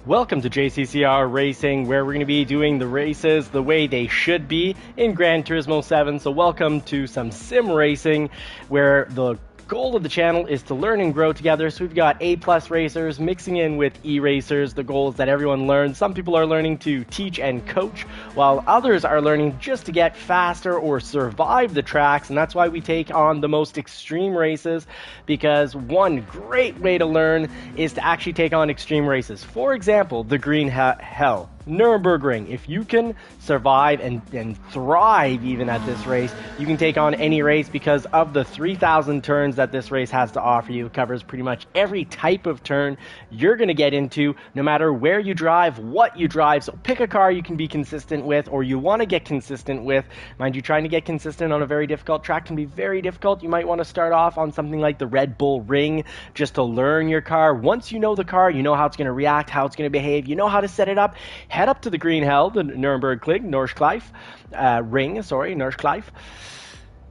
Welcome to JCCR Racing, where we're going to be doing the races the way they should be in Gran Turismo 7. So welcome to some sim racing, where the goal of the channel is to learn and grow together. So we've got A-plus racers mixing in with E-racers. The goal is that everyone learns. Some people are learning to teach and coach, while others are learning just to get faster or survive the tracks. And that's why we take on the most extreme races, because one great way to learn is to actually take on extreme races. For example, the Green Hell. Nürburgring. If you can survive and thrive even at this race, you can take on any race because of the 3,000 turns that this race has to offer you. It covers pretty much every type of turn you're going to get into, no matter where you drive, what you drive. So pick a car you can be consistent with, or you want to get consistent with. Mind you, trying to get consistent on a very difficult track can be very difficult. You might want to start off on something like the Red Bull Ring just to learn your car. Once you know the car, you know how it's going to react, how it's going to behave, you know how to set it up. Head up to the Green Hell, the Nürburgring, Nürschleife.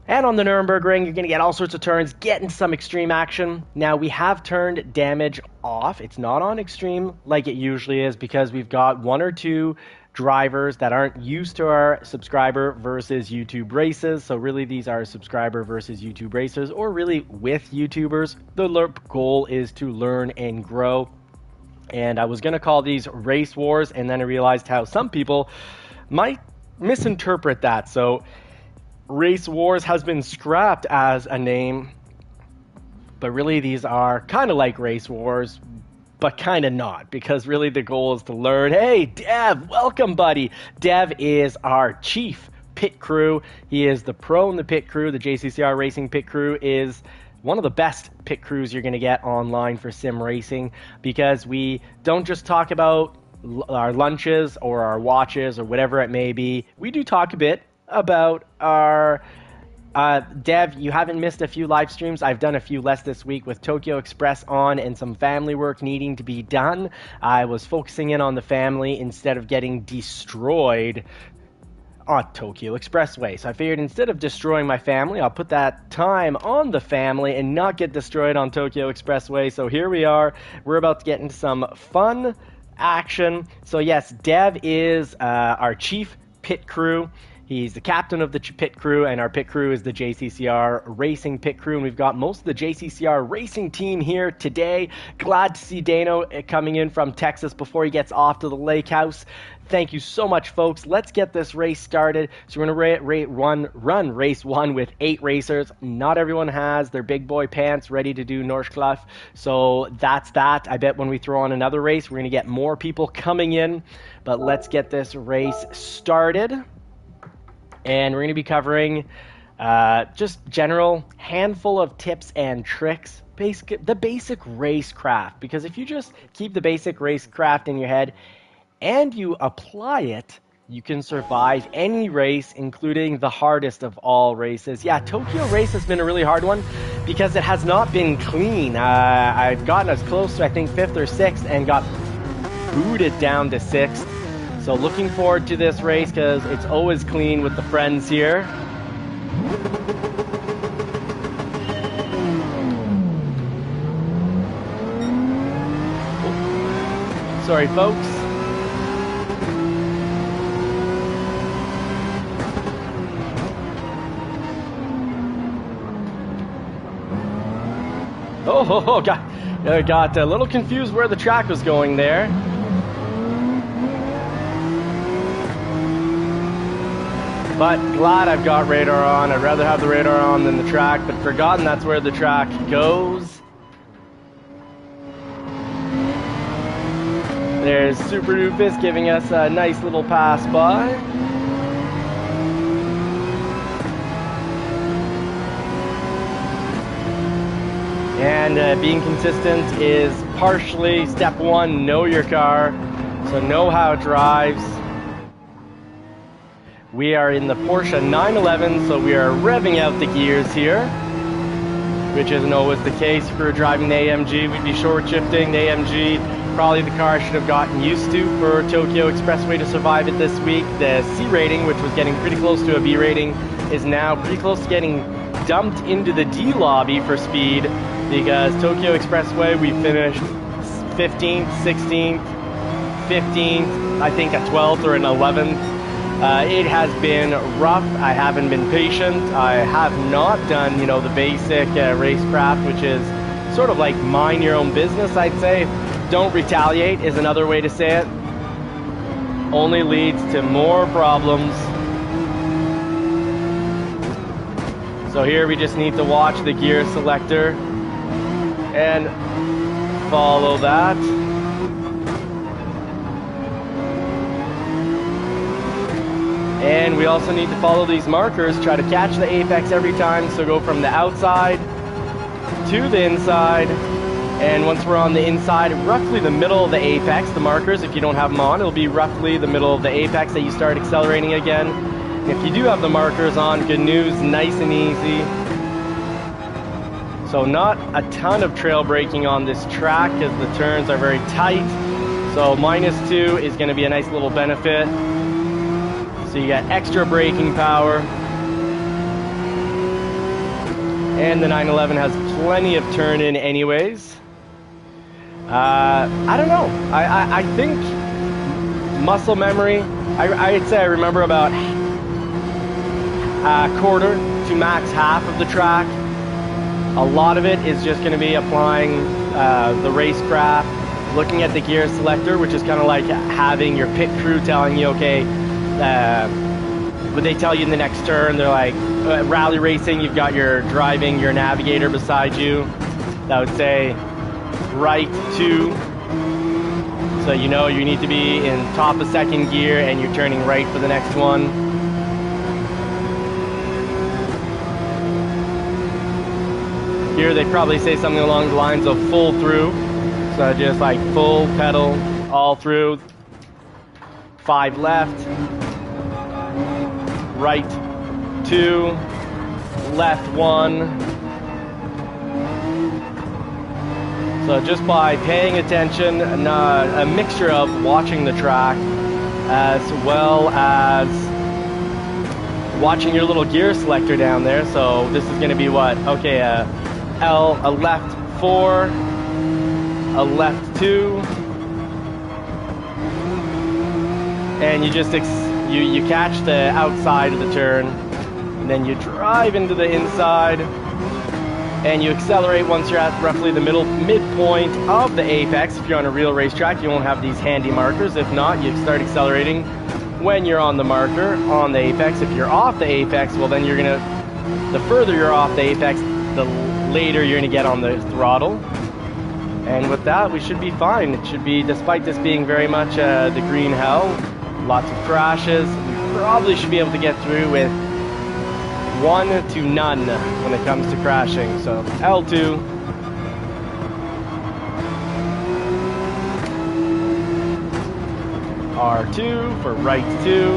And on the Nürburgring, you're going to get all sorts of turns, get into some extreme action. Now, we have turned damage off. It's not on extreme like it usually is, because we've got one or two drivers that aren't used to our subscriber versus YouTube races. So really, these are subscriber versus YouTube races, or really with YouTubers. The goal is to learn and grow. And I was going to call these race wars, and then I realized how some people might misinterpret that. So race wars has been scrapped as a name, but really these are kind of like race wars, but kind of not, because really the goal is to learn. Hey, Dev, welcome, buddy. Dev is our chief pit crew. He is the pro in the pit crew. The JCCR Racing pit crew is one of the best pit crews you're going to get online for sim racing, because we don't just talk about our lunches or our watches or whatever it may be. We do talk a bit about our Dev, you haven't missed a few live streams. I've done a few less this week with Tokyo Express on and some family work needing to be done. I was focusing in on the family instead of getting destroyed on Tokyo Expressway. So I figured instead of destroying my family, I'll put that time on the family and not get destroyed on Tokyo Expressway. So here we are. We're about to get into some fun action. So yes, Dev is our chief pit crew. He's the captain of the pit crew, and our pit crew is the JCCR Racing pit crew, and we've got most of the JCCR Racing team here today. Glad to see Dano coming in from Texas before he gets off to the lake house. Thank you so much, folks. Let's get this race started. So we're going to run race one with 8 racers. Not everyone has their big boy pants ready to do Nürschleife, so that's that. I bet when we throw on another race, we're going to get more people coming in, but let's get this race started. And we're going to be covering just general handful of tips and tricks, the basic racecraft. Because if you just keep the basic racecraft in your head and you apply it, you can survive any race, including the hardest of all races. Yeah, Tokyo race has been a really hard one because it has not been clean. I've gotten as close to, I think, 5th or 6th and got booted down to 6th. So looking forward to this race because it's always clean with the friends here. Oh. Sorry, folks. Oh, got a little confused where the track was going there. But glad I've got radar on. I'd rather have the radar on than the track, but forgotten that's where the track goes. There's Super Doofus giving us a nice little pass by. And being consistent is partially step 1, know your car. So know how it drives. We are in the Porsche 911, so we are revving out the gears here, which isn't always the case. If we were driving the AMG, we'd be short shifting. The AMG, probably the car I should have gotten used to for Tokyo Expressway to survive it this week. The C rating, which was getting pretty close to a B rating, is now pretty close to getting dumped into the D lobby for speed, because Tokyo Expressway, we finished 15th, 16th, 15th, I think a 12th or an 11th. It has been rough. I haven't been patient. I have not done, you know, the basic racecraft, which is sort of like mind your own business, I'd say. Don't retaliate is another way to say it. Only leads to more problems. So here we just need to watch the gear selector and follow that. And we also need to follow these markers, try to catch the apex every time. So go from the outside to the inside. And once we're on the inside, roughly the middle of the apex, the markers, if you don't have them on, it'll be roughly the middle of the apex that you start accelerating again. And if you do have the markers on, good news, nice and easy. So not a ton of trail braking on this track because the turns are very tight. So -2 is going to be a nice little benefit. So you got extra braking power. And the 911 has plenty of turn in anyways. I don't know. I think muscle memory, I'd say I remember about a quarter to max half of the track. A lot of it is just going to be applying the racecraft, looking at the gear selector, which is kind of like having your pit crew telling you, okay, what they tell you in the next turn. They're like, rally racing, you've got your driving, your navigator beside you. That would say right 2. So you know you need to be in top of second gear and you're turning right for the next one. Here they'd probably say something along the lines of full through. So just like full pedal all through. 5 left. Right 2. Left 1. So just by paying attention, a mixture of watching the track as well as watching your little gear selector down there. So this is going to be what? Okay, a left 4, a left 2, and you just you catch the outside of the turn, and then you drive into the inside. And you accelerate once you're at roughly the midpoint of the apex. If you're on a real racetrack, you won't have these handy markers. If not, you start accelerating when you're on the marker, on the apex. If you're off the apex, well then the further you're off the apex, the later you're gonna get on the throttle. And with that, we should be fine. It should be, despite this being very much the green hell, lots of crashes, we probably should be able to get through with 1 to none when it comes to crashing. So L2. R2 for right 2.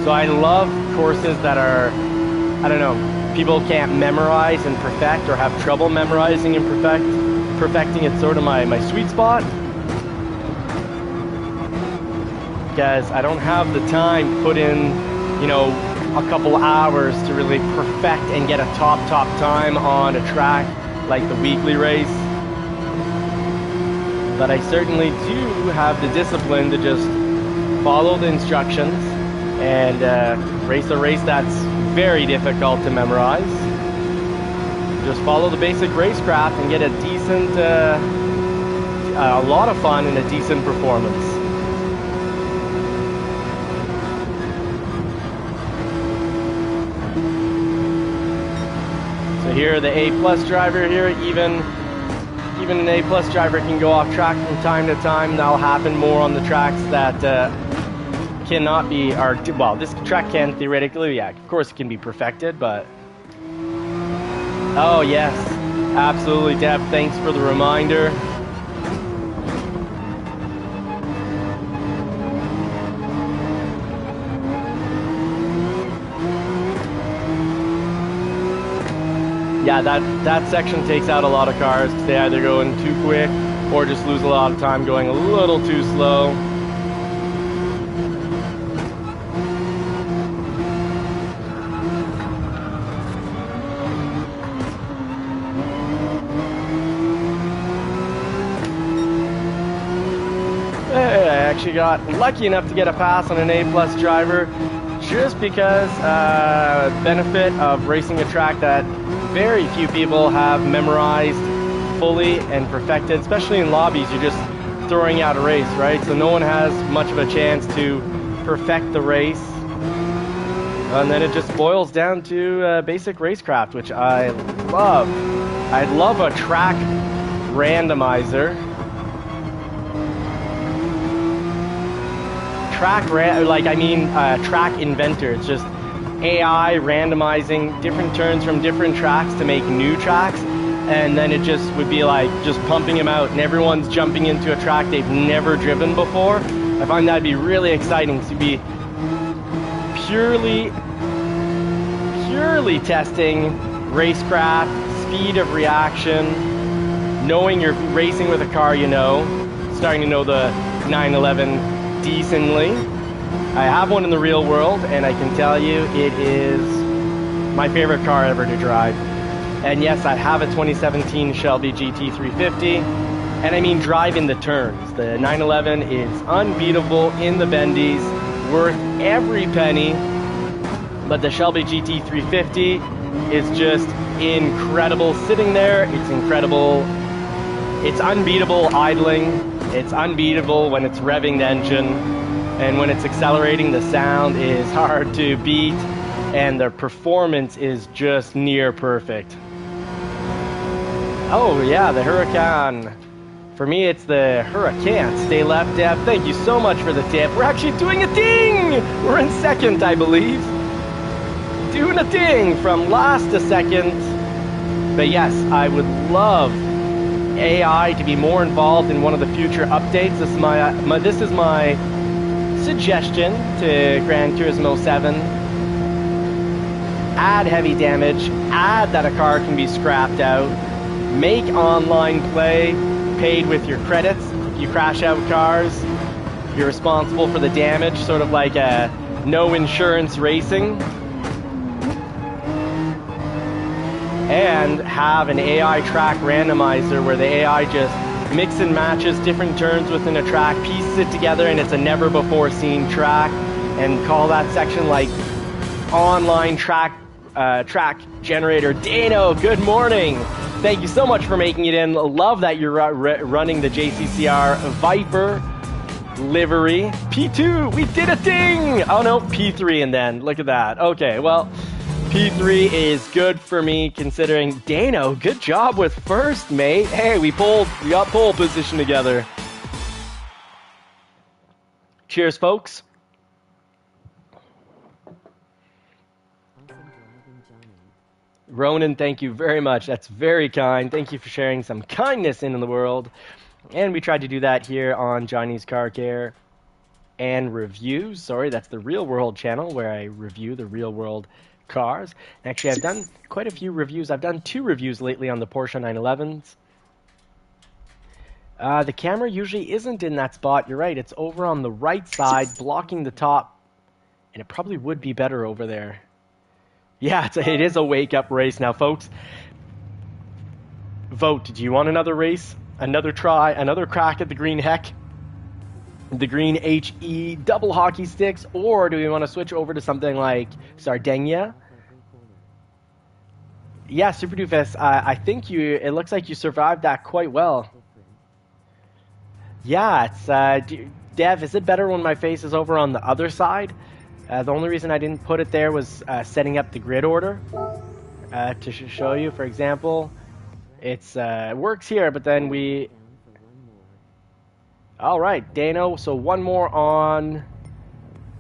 So I love courses that are, I don't know, people can't memorize and perfect, or have trouble memorizing and perfecting. It's sort of my sweet spot. Because I don't have the time to put in, you know, a couple hours to really perfect and get a top time on a track like the weekly race. But I certainly do have the discipline to just follow the instructions and race a race that's very difficult to memorize. Just follow the basic racecraft and get a decent, a lot of fun and a decent performance. Here, the A+ driver here, even an A+ driver can go off track from time to time. That'll happen more on the tracks that cannot be, well, this track can theoretically, yeah, of course it can be perfected, but... Oh, yes, absolutely, Deb, thanks for the reminder. Yeah, that section takes out a lot of cars because they either go in too quick or just lose a lot of time going a little too slow. actually got lucky enough to get a pass on an A+ driver just because benefit of racing a track that very few people have memorized fully and perfected, especially in lobbies. You're just throwing out a race, right? So no one has much of a chance to perfect the race. And then it just boils down to basic racecraft, which I love. I'd love a track randomizer. Track inventor. It's just AI randomizing different turns from different tracks to make new tracks, and then it just would be like just pumping them out, and everyone's jumping into a track they've never driven before. I find that'd be really exciting to be purely testing racecraft, speed of reaction, knowing you're racing with a car you know, starting to know the 911 decently. I have one in the real world, and I can tell you it is my favorite car ever to drive. And yes, I have a 2017 Shelby GT350, and I mean drive in the turns. The 911 is unbeatable in the bendies, worth every penny, but the Shelby GT350 is just incredible sitting there. It's incredible. It's unbeatable idling. It's unbeatable when it's revving the engine, and when it's accelerating, the sound is hard to beat, and the performance is just near perfect. Oh yeah, the Huracan. For me, it's the Huracan. Stay left, Deb. Thank you so much for the tip. We're actually doing a ding! We're in second, I believe. Doing a ding from last to second. But yes, I would love AI to be more involved in one of the future updates. This is my suggestion to Gran Turismo 7. Add heavy damage, add that a car can be scrapped out, make online play paid with your credits. If you crash out cars, you're responsible for the damage, sort of like a no insurance racing. And have an AI track randomizer where the AI just mix and matches different turns within a track, pieces it together, and it's a never before seen track, and call that section like online track generator. Dano, good morning. Thank you so much for making it in. Love that you're running the JCCR Viper livery. P2, we did a ding! Oh no, P3 and then, look at that. Okay, well, P3 is good for me considering. Dano, good job with first, mate. Hey, we got pole position together. Cheers, folks. Ronan, thank you very much. That's very kind. Thank you for sharing some kindness in the world. And we tried to do that here on Johnny's Car Care and Reviews. Sorry, that's the Real World channel where I review the real world cars. Actually, I've done quite a few reviews. I've done 2 reviews lately on the Porsche 911s. The camera usually isn't in that spot. You're right. It's over on the right side, blocking the top. And it probably would be better over there. Yeah, it is a wake-up race now, folks. Vote. Do you want another race? Another try? Another crack at the green heck? The green HE double hockey sticks? Or do we want to switch over to something like Sardinia? Yeah, Super Doofus, I think it looks like you survived that quite well. Yeah, it's, Dev, is it better when my face is over on the other side? The only reason I didn't put it there was setting up the grid order to show you. For example, it works here, but then we... All right, Dano, so one more on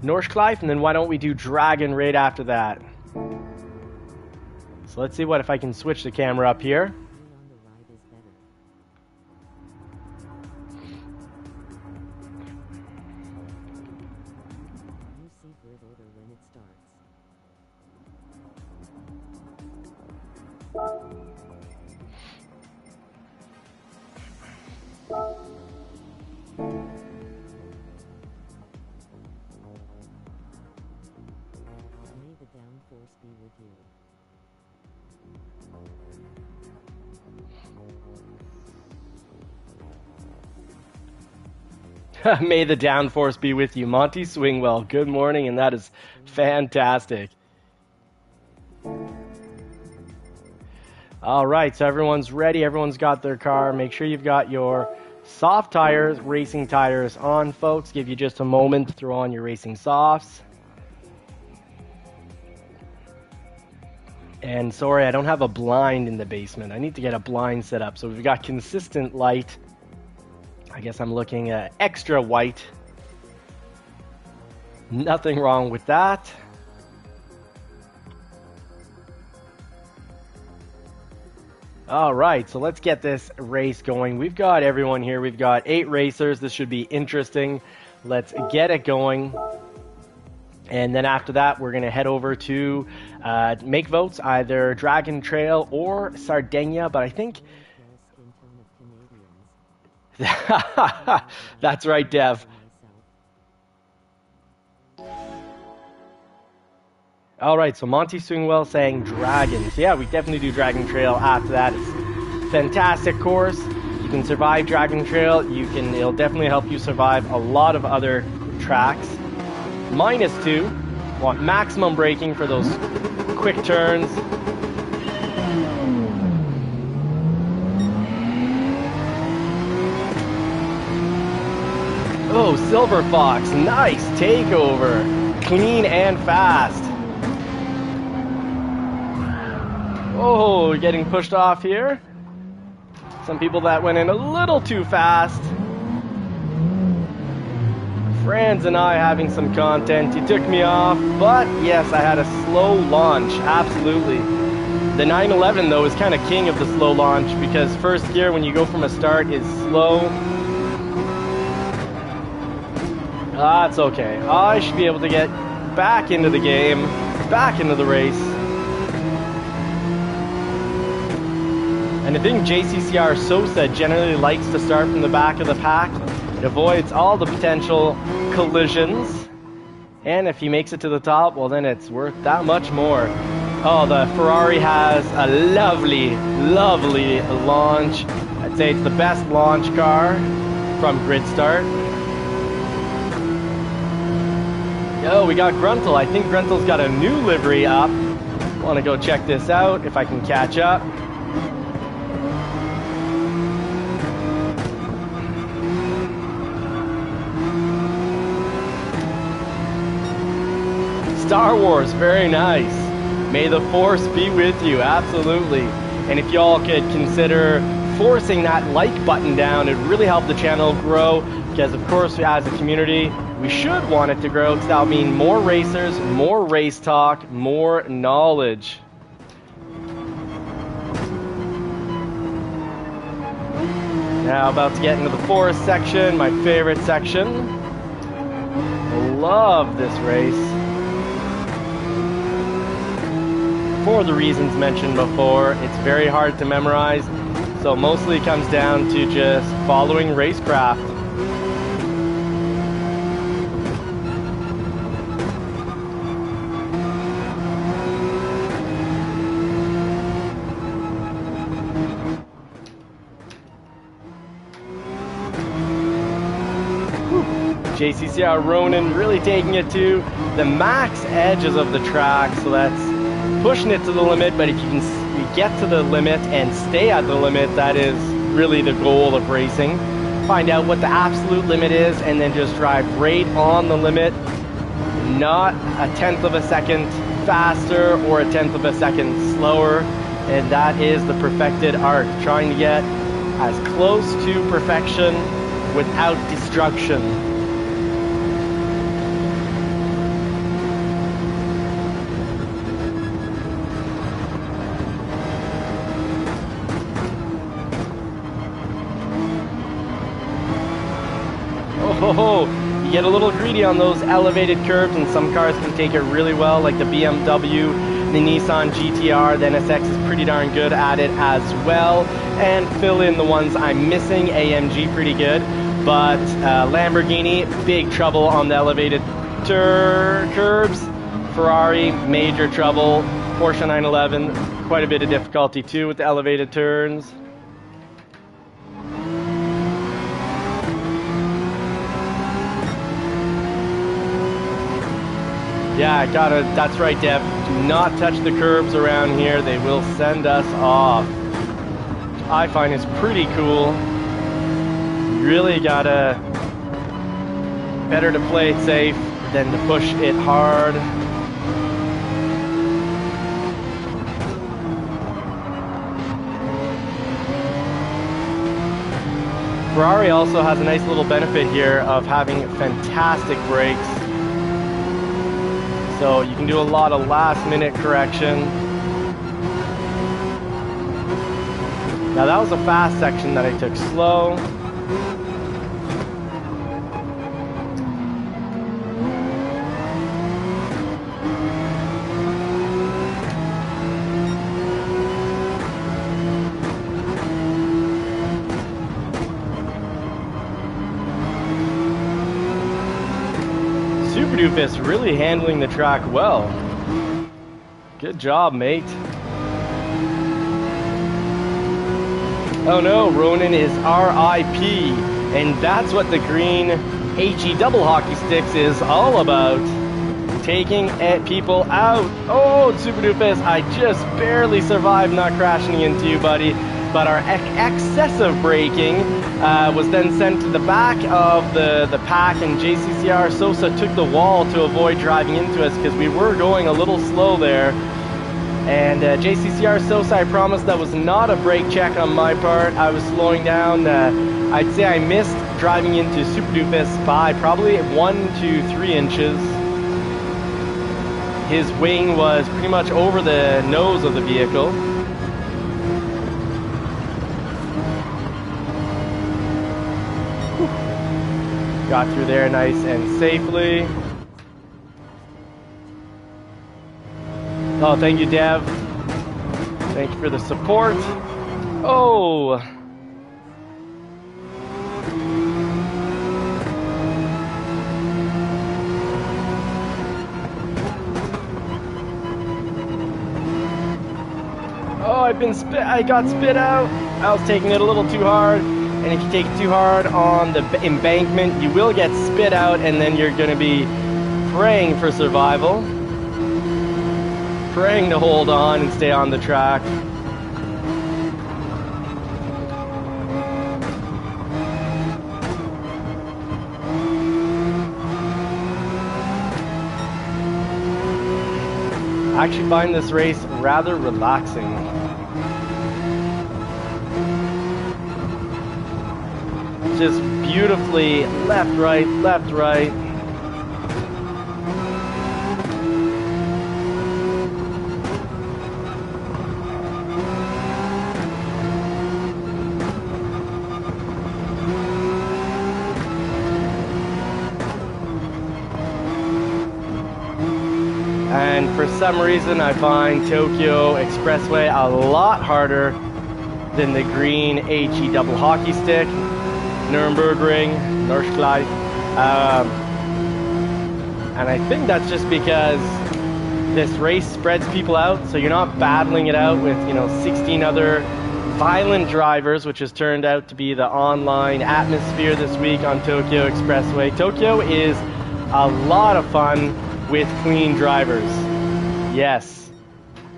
Norskleif, and then why don't we do Dragon right after that? So let's see if I can switch the camera up here. May the downforce be with you. Monty Swingwell, good morning, and that is fantastic. All right, so everyone's ready. Everyone's got their car. Make sure you've got your soft tires, racing tires on, folks. Give you just a moment to throw on your racing softs. And sorry, I don't have a blind in the basement. I need to get a blind set up. So we've got consistent light. I guess I'm looking at extra white. Nothing wrong with that. All right, so let's get this race going. We've got everyone here. We've got 8 racers. This should be interesting. Let's get it going. And then after that, we're going to head over to make votes, either Dragon Trail or Sardinia. But I think... That's right, Dev. All right, so Monty Swingwell saying Dragon. So yeah, we definitely do Dragon Trail after that. It's a fantastic course. You can survive Dragon Trail. It'll definitely help you survive a lot of other tracks. -2. Want maximum braking for those quick turns. Oh, Silver Fox, nice takeover. Clean and fast. Oh, getting pushed off here. Some people that went in a little too fast. Franz and I having some content. He took me off, but yes, I had a slow launch, absolutely. The 911 though is kind of king of the slow launch because first gear when you go from a start is slow. That's okay. I should be able to get back into the game, back into the race. And I think JCCR Sosa generally likes to start from the back of the pack. It avoids all the potential collisions. And if he makes it to the top, well then it's worth that much more. Oh, the Ferrari has a lovely, lovely launch. I'd say it's the best launch car from grid start. Oh, we got Gruntle. I think Gruntle's got a new livery up. Want to go check this out if I can catch up. Star Wars, very nice. May the Force be with you, absolutely. And if y'all could consider forcing that like button down, it'd really help the channel grow. Because of course, as a community, we should want it to grow, because that'll mean more racers, more race talk, more knowledge. Now about to get into the forest section, my favorite section. Love this race. For the reasons mentioned before, it's very hard to memorize, so mostly it comes down to just following racecraft. JCCR Ronin really taking it to the max edges of the track, so that's pushing it to the limit. But if you can get to the limit and stay at the limit, that is really the goal of racing. Find out what the absolute limit is and then just drive right on the limit, not a tenth of a second faster or a tenth of a second slower. And that is the perfected art, trying to get as close to perfection without destruction. Oh, you get a little greedy on those elevated curves, and some cars can take it really well, like the BMW, the Nissan GTR. The NSX is pretty darn good at it as well. And fill in the ones I'm missing. AMG pretty good, but Lamborghini, big trouble on the elevated curves. Ferrari, major trouble. Porsche 911, quite a bit of difficulty too with the elevated turns. Yeah, gotta, that's right, Dev. Do not touch the curbs around here. They will send us off. I find it's pretty cool. You really gotta, better to play it safe than to push it hard. Ferrari also has a nice little benefit here of having fantastic brakes. So you can do a lot of last minute correction. Now that was a fast section that I took slow. Super Doofus really handling the track well. Good job, mate. Oh no, Ronan is RIP, and that's what the green HE double hockey sticks is all about. Taking people out. Oh, Super Doofus, I just barely survived not crashing into you, buddy. But our excessive braking was then sent to the back of the pack, and JCCR Sosa took the wall to avoid driving into us because we were going a little slow there. And JCCR Sosa, I promise that was not a brake check on my part. I was slowing down. I'd say I missed driving into Super Doofus by probably 1 to 3 inches. His wing was pretty much over the nose of the vehicle. Got through there nice and safely. Oh, thank you, Dev. Thank you for the support. Oh! Oh, I got spit out. I was taking it a little too hard. And if you take it too hard on the embankment, you will get spit out, and then you're going to be praying for survival. Praying to hold on and stay on the track. I actually find this race rather relaxing. Just beautifully left, right, left, right. And for some reason, I find Tokyo Expressway a lot harder than the green HE double hockey stick. Nürburgring, Nordschleife. And I think that's just because this race spreads people out, so you're not battling it out with, 16 other violent drivers, which has turned out to be the online atmosphere this week on Tokyo Expressway. Tokyo is a lot of fun with clean drivers. Yes.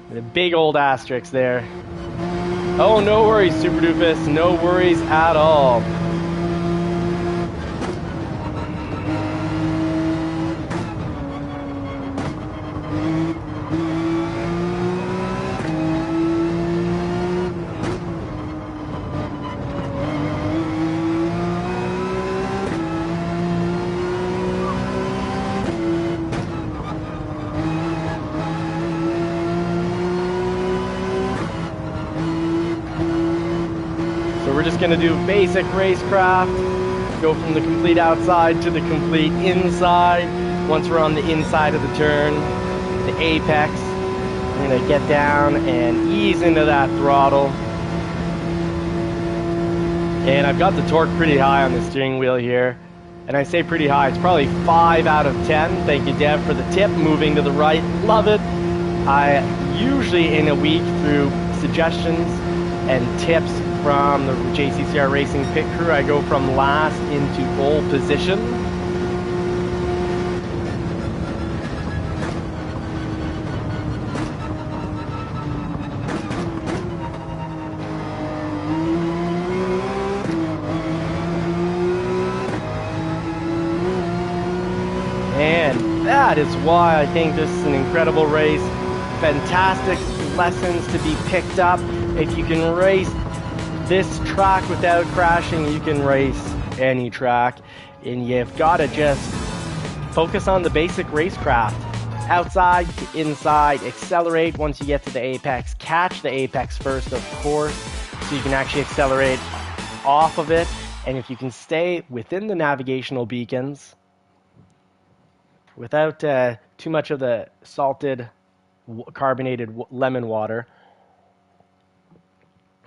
The big old asterisk there. Oh, no worries, Super Doofus. No worries at all. Going to do basic racecraft, go from the complete outside to the complete inside. Once we're on the inside of the turn, the apex, we're going to get down and ease into that throttle. And I've got the torque pretty high on the steering wheel here. And I say pretty high, it's probably 5 out of 10. Thank you, Dev, for the tip. Moving to the right, love it. I usually in a week through suggestions and tips from the JCCR Racing pit crew, I go from last into pole position. that is why I think this is an incredible race. Fantastic lessons to be picked up. If you can race this track without crashing, you can race any track. And you've got to just focus on the basic racecraft. Outside, inside, accelerate once you get to the apex. Catch the apex first, of course, so you can actually accelerate off of it. And if you can stay within the navigational beacons without too much of the salted, carbonated lemon water,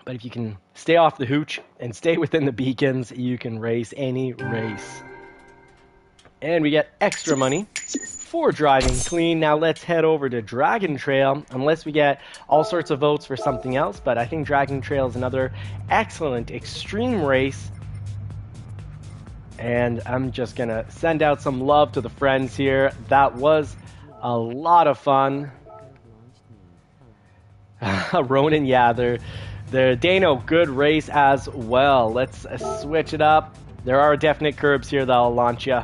but if you can stay off the hooch and stay within the beacons, you can race any race. And we get extra money for driving clean. Now let's head over to Dragon Trail, unless we get all sorts of votes for something else. But I think Dragon Trail is another excellent extreme race. And I'm just going to send out some love to the friends here. That was a lot of fun. Ronan, yeah, the Dano, good race as well. Let's switch it up. There are definite curbs here that'll launch you.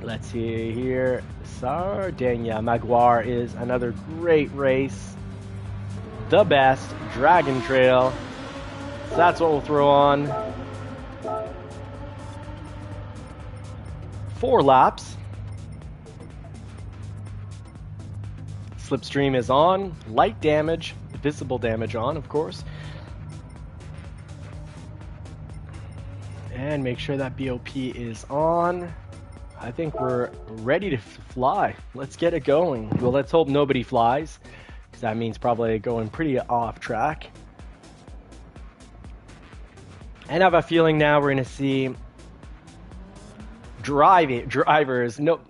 Let's see here. Sardinia Maguire is another great race. The best. Dragon Trail. So that's what we'll throw on. 4 laps. Slipstream is on. Light damage. Visible damage on, of course. And make sure that BOP is on. I think we're ready to fly. Let's get it going. Well, let's hope nobody flies, because that means probably going pretty off track. And I have a feeling now we're going to see drivers. No,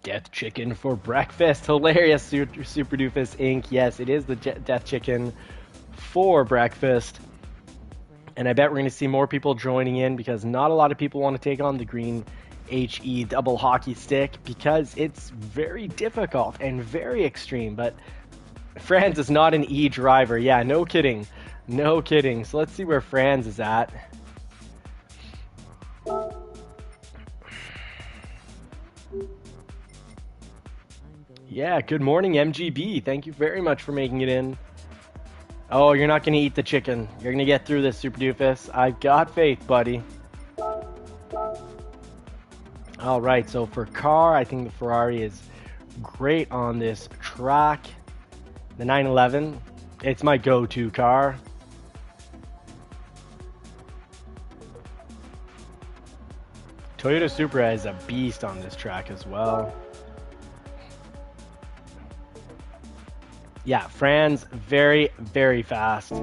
Death Chicken for breakfast. Hilarious, Super Doofus Inc. Yes, it is the Death Chicken for breakfast. And I bet we're going to see more people joining in, because not a lot of people want to take on the green HE double hockey stick, because it's very difficult and very extreme. But Franz is not an E driver. Yeah, no kidding. No kidding. So let's see where Franz is at. Yeah, good morning, MGB. Thank you very much for making it in. Oh, you're not going to eat the chicken. You're going to get through this, Super Doofus. I've got faith, buddy. All right, so for car, I think the Ferrari is great on this track. The 911, it's my go-to car. Toyota Supra is a beast on this track as well. Yeah, Franz, very, very fast.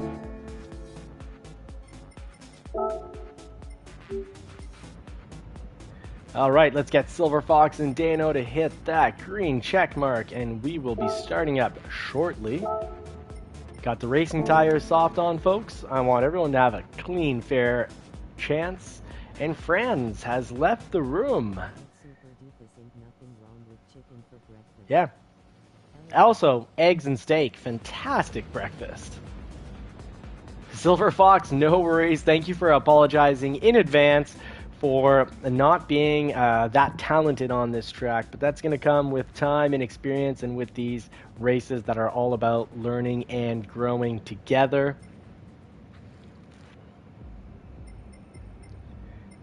All right, let's get Silver Fox and Dano to hit that green check mark, and we will be starting up shortly. Got the racing tires soft on, folks. I want everyone to have a clean, fair chance. And Franz has left the room. Yeah. Also, eggs and steak. Fantastic breakfast. Silver Fox, no worries. Thank you for apologizing in advance for not being that talented on this track. But that's going to come with time and experience, and with these races that are all about learning and growing together.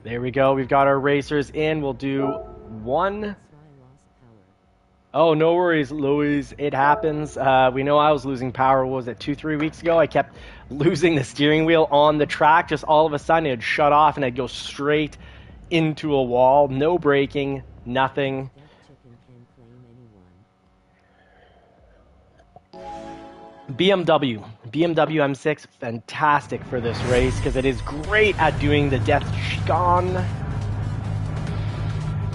There we go. We've got our racers in. We'll do one. Oh, no worries, Louise. It happens. We know I was losing power. What was it, 2-3 weeks ago? I kept losing the steering wheel on the track. Just all of a sudden, it'd shut off and I'd go straight into a wall. No braking, nothing. BMW M6, fantastic for this race because it is great at doing the death chicane.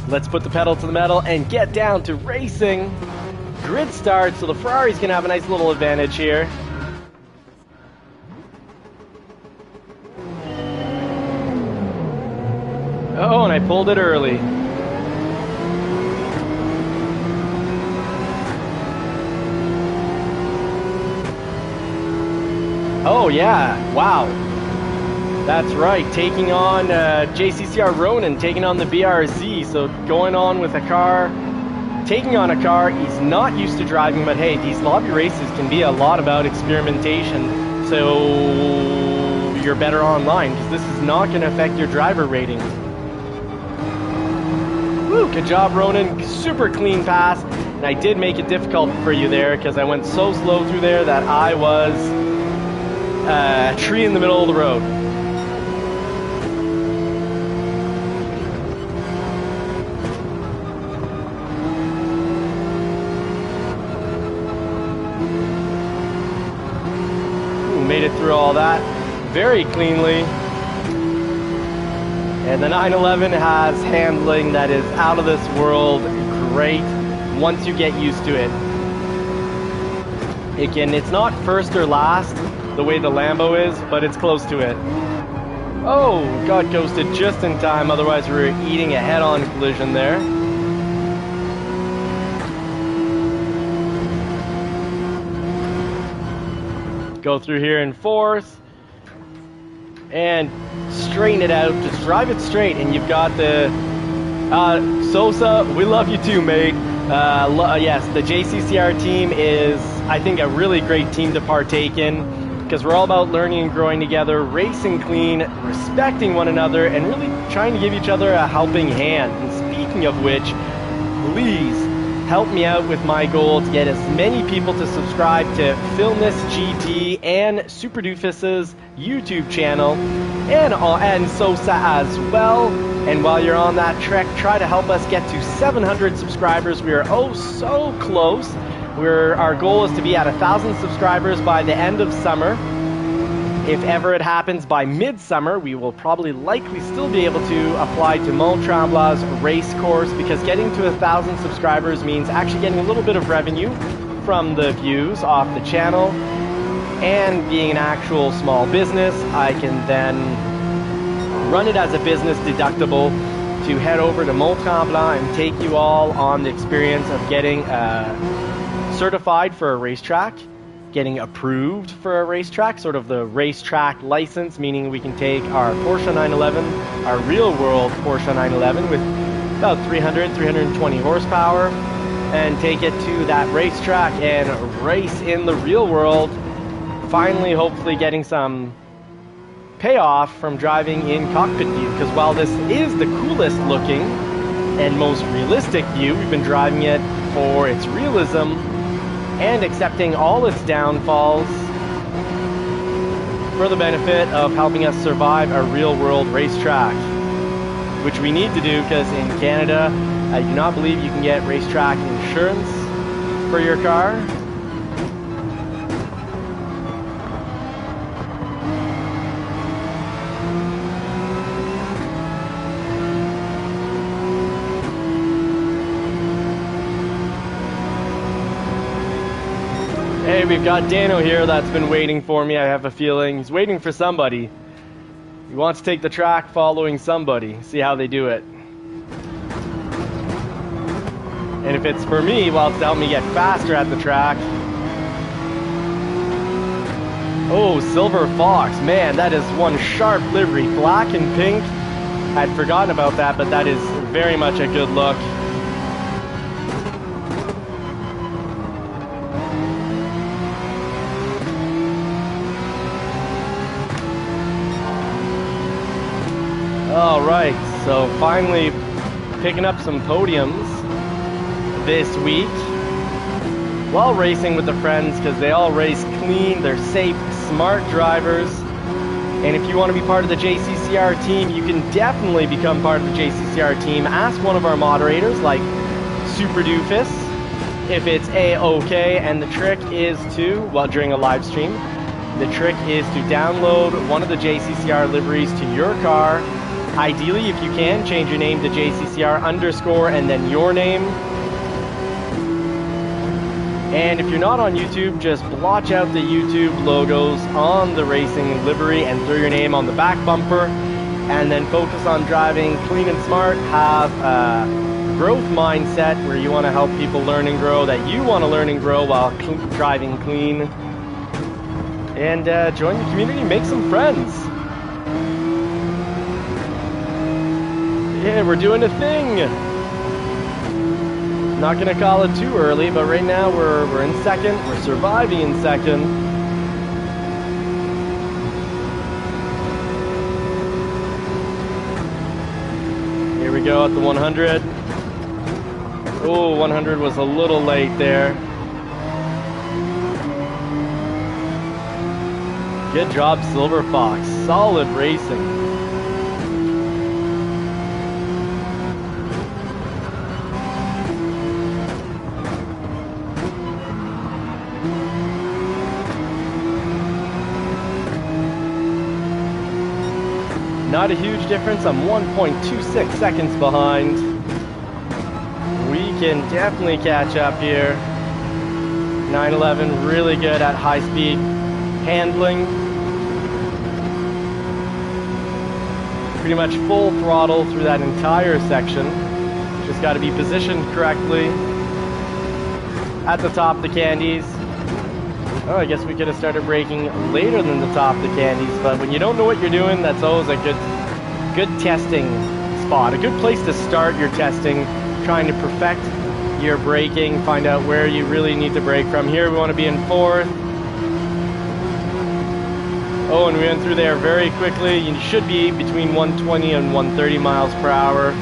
Let's put the pedal to the metal and get down to racing. Grid start, so the Ferrari's gonna have a nice little advantage here. Oh, and I pulled it early. Oh yeah, wow. That's right, taking on JCCR Ronan, taking on the BRZ. So going on with a car, taking on a car he's not used to driving, but hey, these lobby races can be a lot about experimentation. So you're better online, because this is not going to affect your driver rating. Woo, good job, Ronan. Super clean pass. And I did make it difficult for you there, because I went so slow through there that I was a tree in the middle of the road. Made it through all that very cleanly. And the 911 has handling that is out of this world great once you get used to it. Again, it's not first or last the way the Lambo is, but it's close to it. Oh, got ghosted just in time, otherwise we were eating a head-on collision there. Go through here in fourth and straighten it out. Just drive it straight, and you've got the Sosa. We love you too, mate. Yes, the JCCR team is, I think, a really great team to partake in, because we're all about learning and growing together, racing clean, respecting one another, and really trying to give each other a helping hand. And speaking of which, please help me out with my goal to get as many people to subscribe to Film This GT and Super Doofus's YouTube channel, and Sosa as well. And while you're on that trek, try to help us get to 700 subscribers. We are oh so close. Our goal is to be at 1,000 subscribers by the end of summer. If ever it happens by midsummer, we will probably likely still be able to apply to Mont Tremblaw's race course, because getting to 1,000 subscribers means actually getting a little bit of revenue from the views off the channel. And being an actual small business, I can then run it as a business deductible to head over to Mont Tremblant and take you all on the experience of getting certified for a racetrack, getting approved for a racetrack, sort of the racetrack license, meaning we can take our Porsche 911, our real world Porsche 911 with about 320 horsepower, and take it to that racetrack and race in the real world, finally hopefully getting some payoff from driving in cockpit view. Because while this is the coolest looking and most realistic view, we've been driving it for its realism and accepting all its downfalls for the benefit of helping us survive a real-world racetrack, which we need to do, because in Canada, I do not believe you can get racetrack insurance for your car. Hey, we've got Dano here that's been waiting for me. I have a feeling he's waiting for somebody. He wants to take the track following somebody, see how they do it. And if it's for me, well, it's to help me get faster at the track. Oh, Silver Fox. Man, that is one sharp livery. Black and pink. I'd forgotten about that, but that is very much a good look. All right, so finally picking up some podiums this week while racing with the friends, because they all race clean, they're safe, smart drivers. And if you want to be part of the JCCR team, you can definitely become part of the JCCR team. Ask one of our moderators like Super Doofus if it's A-OK, and the trick is to, well, during a live stream, the trick is to download one of the JCCR liveries to your car. Ideally, if you can, change your name to JCCR _ and then your name. And if you're not on YouTube, just blotch out the YouTube logos on the racing livery and throw your name on the back bumper, and then focus on driving clean and smart. Have a growth mindset where you want to help people learn and grow, that you want to learn and grow while driving clean. And join the community, make some friends. Yeah, we're doing a thing. Not gonna call it too early, but right now we're in second. We're surviving in second. Here we go at the 100. Oh, 100 was a little late there. Good job, Silver Fox. Solid racing. Not a huge difference. I'm 1.26 seconds behind. We can definitely catch up here. 911 really good at high speed handling. Pretty much full throttle through that entire section. Just got to be positioned correctly. At the top of the candies. Oh, I guess we could have started braking later than the top of the candies, but when you don't know what you're doing, that's always a good testing spot. A good place to start your testing, trying to perfect your braking, find out where you really need to brake from. Here we want to be in fourth. Oh, and we went through there very quickly. You should be between 120 and 130 miles per hour.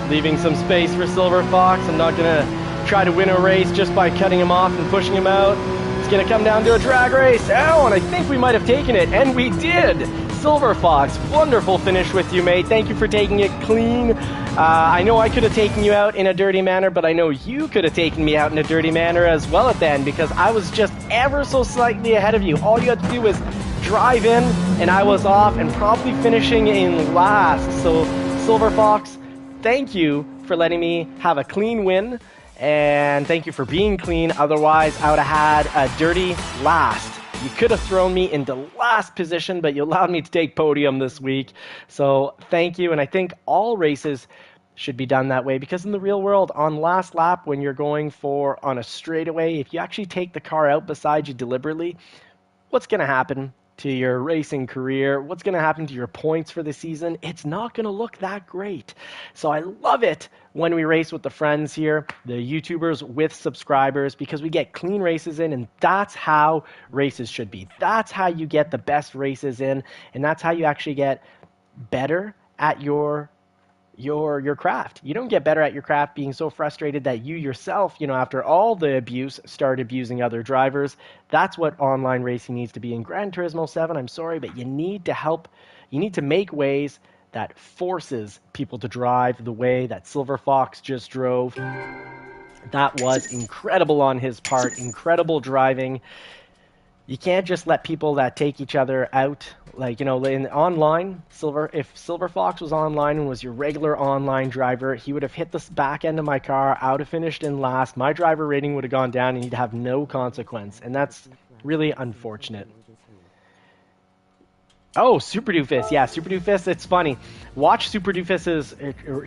Leaving some space for Silver Fox. I'm not gonna try to win a race just by cutting him off and pushing him out. It's gonna come down to a drag race. Oh, and I think we might have taken it, and we did. Silver Fox, wonderful finish with you, mate. Thank you for taking it clean. I know I could have taken you out in a dirty manner, but I know you could have taken me out in a dirty manner as well at the end, because I was just ever so slightly ahead of you. All you had to do was drive in, and I was off and probably finishing in last. So, Silver Fox, thank you for letting me have a clean win, and thank you for being clean. Otherwise, I would have had a dirty last. You could have thrown me into last position, but you allowed me to take podium this week. So thank you, and I think all races should be done that way, because in the real world, on last lap, when you're going for on a straightaway, if you actually take the car out beside you deliberately, what's going to happen to your racing career? What's going to happen to your points for the season? It's not going to look that great. So I love it when we race with the friends here, the YouTubers with subscribers, because we get clean races in, and that's how races should be. That's how you get the best races in, and that's how you actually get better at your craft. You don't get better at your craft being so frustrated that you yourself, after all the abuse, start abusing other drivers. That's what online racing needs to be. In Gran Turismo 7, I'm sorry, but you need to make ways that forces people to drive the way that Silver Fox just drove. That was incredible on his part, incredible driving. You can't just let people that take each other out, in online, if Silver Fox was online and was your regular online driver, he would have hit the back end of my car, I would have finished in last, my driver rating would have gone down, and he'd have no consequence, and that's really unfortunate. Oh, Super Doofus. Yeah, Super Doofus, it's funny. Watch Super Doofus's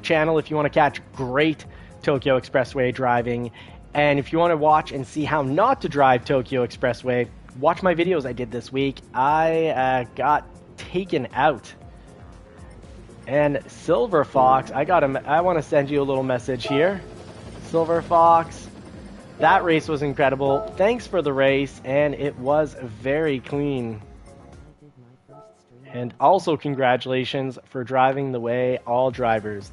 channel if you want to catch great Tokyo Expressway driving, and if you want to watch and see how not to drive Tokyo Expressway, watch my videos I did this week. I got taken out. And Silver Fox, I want to send you a little message here. Silver Fox, that race was incredible. Thanks for the race, and it was very clean. And also congratulations for driving the way all drivers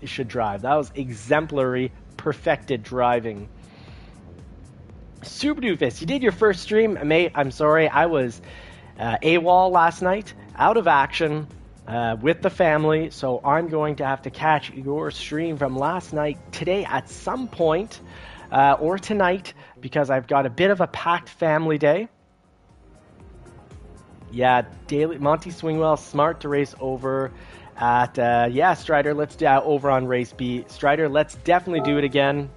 should drive. That was exemplary, perfected driving. Super Doofus, you did your first stream, mate. I'm sorry, I was AWOL last night, out of action with the family, so I'm going to have to catch your stream from last night today at some point, or tonight, because I've got a bit of a packed family day. Yeah, Monty Swingwell, smart to race over at, Strider, let's do over on race B. Strider, let's definitely do it again.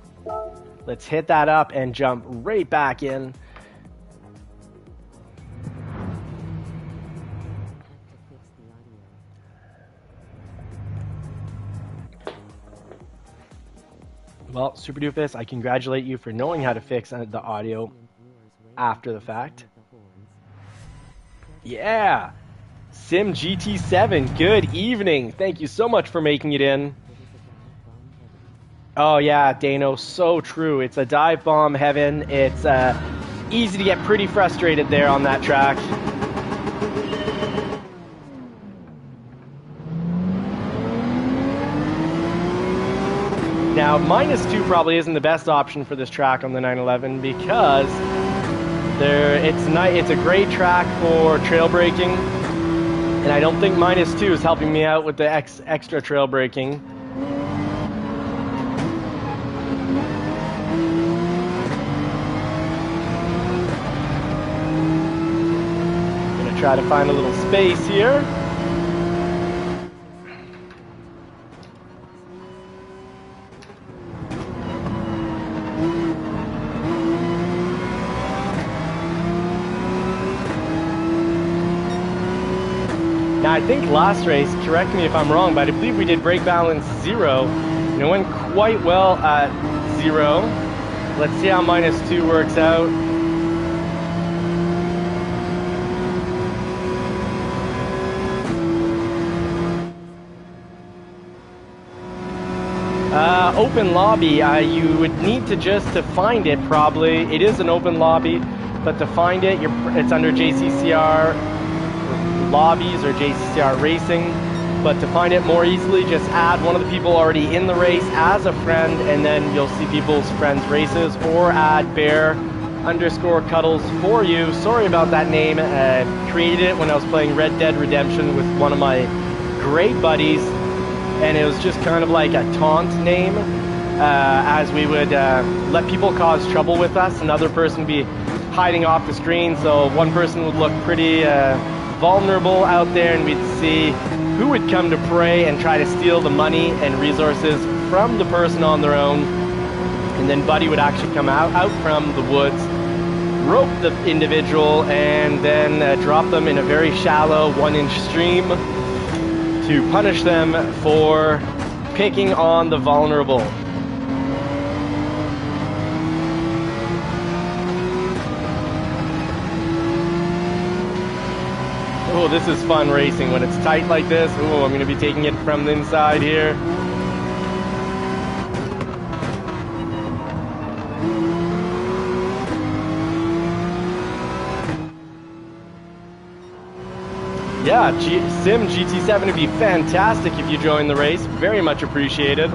Let's hit that up and jump right back in. Well, Super Doofus, I congratulate you for knowing how to fix the audio after the fact. Yeah! Sim GT7, good evening. Thank you so much for making it in. Oh yeah, Dano, so true. It's a dive bomb heaven. It's easy to get pretty frustrated there on that track. Now, -2 probably isn't the best option for this track on the 911 because it's a great track for trail braking, and I don't think -2 is helping me out with the extra trail braking. Gonna try to find a little space here. Now, I think last race, correct me if I'm wrong, but I believe we did brake balance 0. And it went quite well at 0. Let's see how -2 works out. Open lobby, you would need to to find it probably. It is an open lobby, but to find it, it's under JCCR lobbies or JCCR racing. But to find it more easily, just add one of the people already in the race as a friend, and then you'll see people's friends' races, or add bear_cuddles for you. Sorry about that name. Created it when I was playing Red Dead Redemption with one of my great buddies, and it was just kind of like a taunt name, as we would let people cause trouble with us. Another person would be hiding off the screen, so one person would look pretty vulnerable out there, and we'd see who would come to prey and try to steal the money and resources from the person on their own. And then Buddy would actually come out from the woods, rope the individual, and then drop them in a very shallow 1-inch stream to punish them for picking on the vulnerable. Oh, this is fun racing when it's tight like this. Oh, I'm going to be taking it from the inside here. Yeah, Sim GT7 would be fantastic if you join the race. Very much appreciated.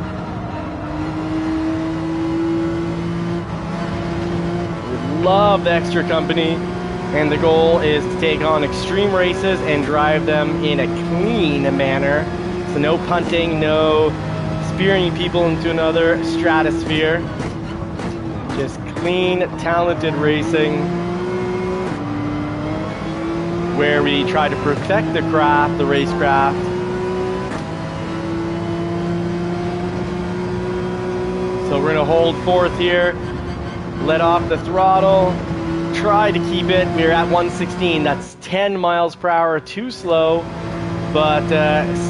Would love the extra company. And the goal is to take on extreme races and drive them in a clean manner. So no punting, no spearing people into another stratosphere. Just clean, talented racing, where we try to perfect the craft, the racecraft. So we're gonna hold fourth here, let off the throttle, try to keep it. We're at 116, that's 10 miles per hour, too slow, but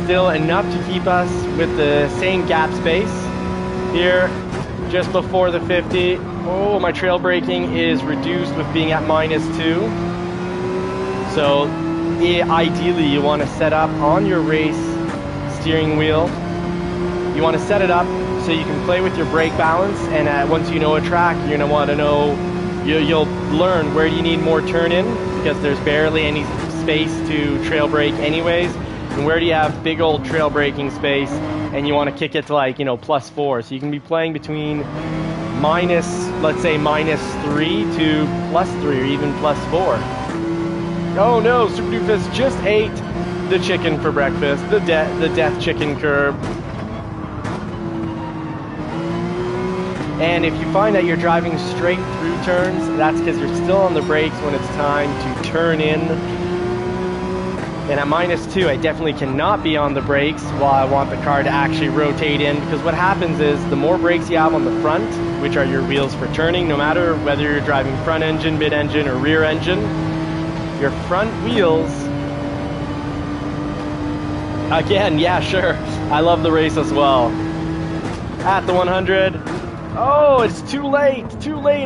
still enough to keep us with the same gap space. Here, just before the 50, oh, my trail braking is reduced with being at -2. So ideally you want to set up on your race steering wheel, you want to set it up so you can play with your brake balance, and once you know a track, you're going to want to know, you'll learn where you need more turn in, because there's barely any space to trail brake anyways, and where do you have big old trail braking space, and you want to kick it to, like, you know, +4. So you can be playing between let's say -3 to +3, or even +4. Oh no, Super Doofus just ate the chicken for breakfast, the death chicken curb. And if you find that you're driving straight through turns, that's because you're still on the brakes when it's time to turn in. And at -2, I definitely cannot be on the brakes while I want the car to actually rotate in, because what happens is the more brakes you have on the front, which are your wheels for turning, no matter whether you're driving front engine, mid engine, or rear engine, your front wheels, again, yeah, sure, I love the race as well. At the 100, Oh, it's too late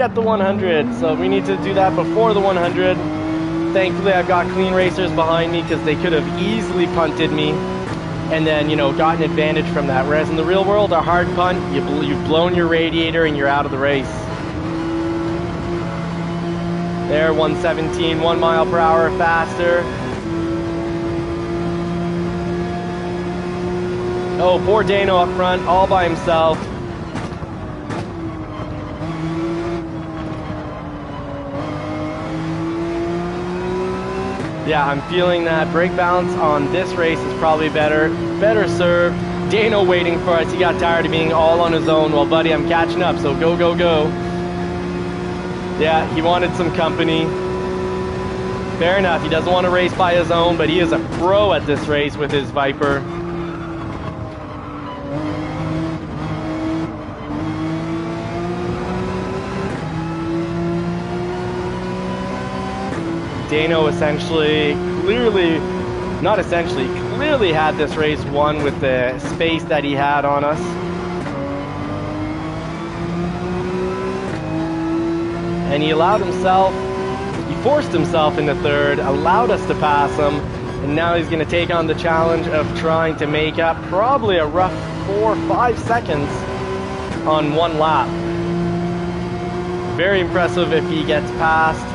at the 100. So we need to do that before the 100. Thankfully, I've got clean racers behind me because they could have easily punted me and then, you know, gotten advantage from that. Whereas in the real world, a hard punt, you've blown your radiator and you're out of the race. There, 117, 1 mile per hour faster. Oh, poor Dano up front, all by himself. Yeah, I'm feeling that brake balance on this race is probably better served. Dano waiting for us. He got tired of being all on his own. Well, buddy, I'm catching up, so go, go, go. Yeah, he wanted some company. Fair enough, he doesn't want to race by his own, but he is a pro at this race with his Viper. Dano clearly had this race won with the space that he had on us. And he forced himself into third, allowed us to pass him, and now he's going to take on the challenge of trying to make up probably a rough 4 or 5 seconds on one lap. Very impressive if he gets past.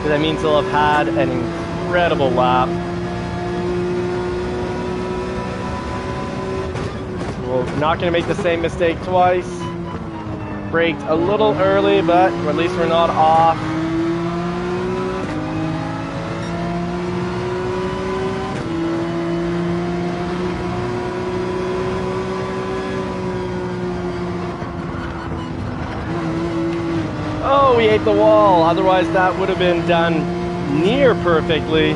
That means he'll have had an incredible lap. We're not going to make the same mistake twice. Braked a little early, but at least we're not off. Oh, we ate the wall. Otherwise, that would have been done near perfectly.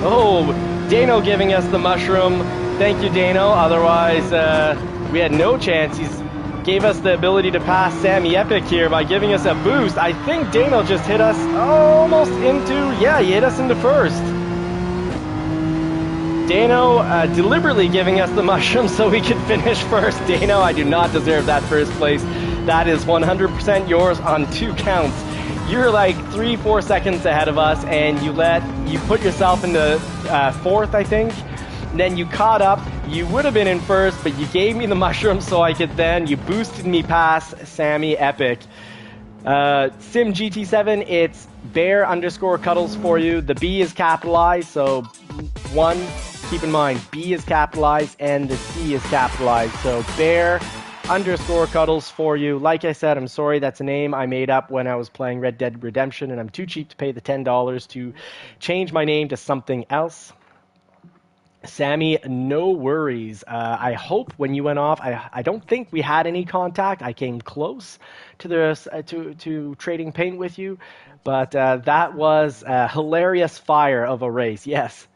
Oh, Dano giving us the mushroom. Thank you, Dano. Otherwise, we had no chance. He's gave us the ability to pass Sammy Epic here by giving us a boost. I think Dano just hit us almost into, yeah, he hit us into first. Dano deliberately giving us the mushroom so we could finish first. Dano, I do not deserve that first place. That is 100% yours on 2 counts. You're like 3-4 seconds ahead of us, and you put yourself into 4th, I think. Then you caught up. You would have been in first, but you gave me the mushroom so I could you boosted me past Sammy Epic. Sim GT7, it's bear_cuddles for you. The B is capitalized, so one, keep in mind, B is capitalized and the C is capitalized. So bear_cuddles for you. Like I said, I'm sorry, that's a name I made up when I was playing Red Dead Redemption, and I'm too cheap to pay the $10 to change my name to something else. Sammy, no worries. I hope when you went off, I don't think we had any contact. I came close to to trading paint with you, but that was a hilarious fire of a race. Yes.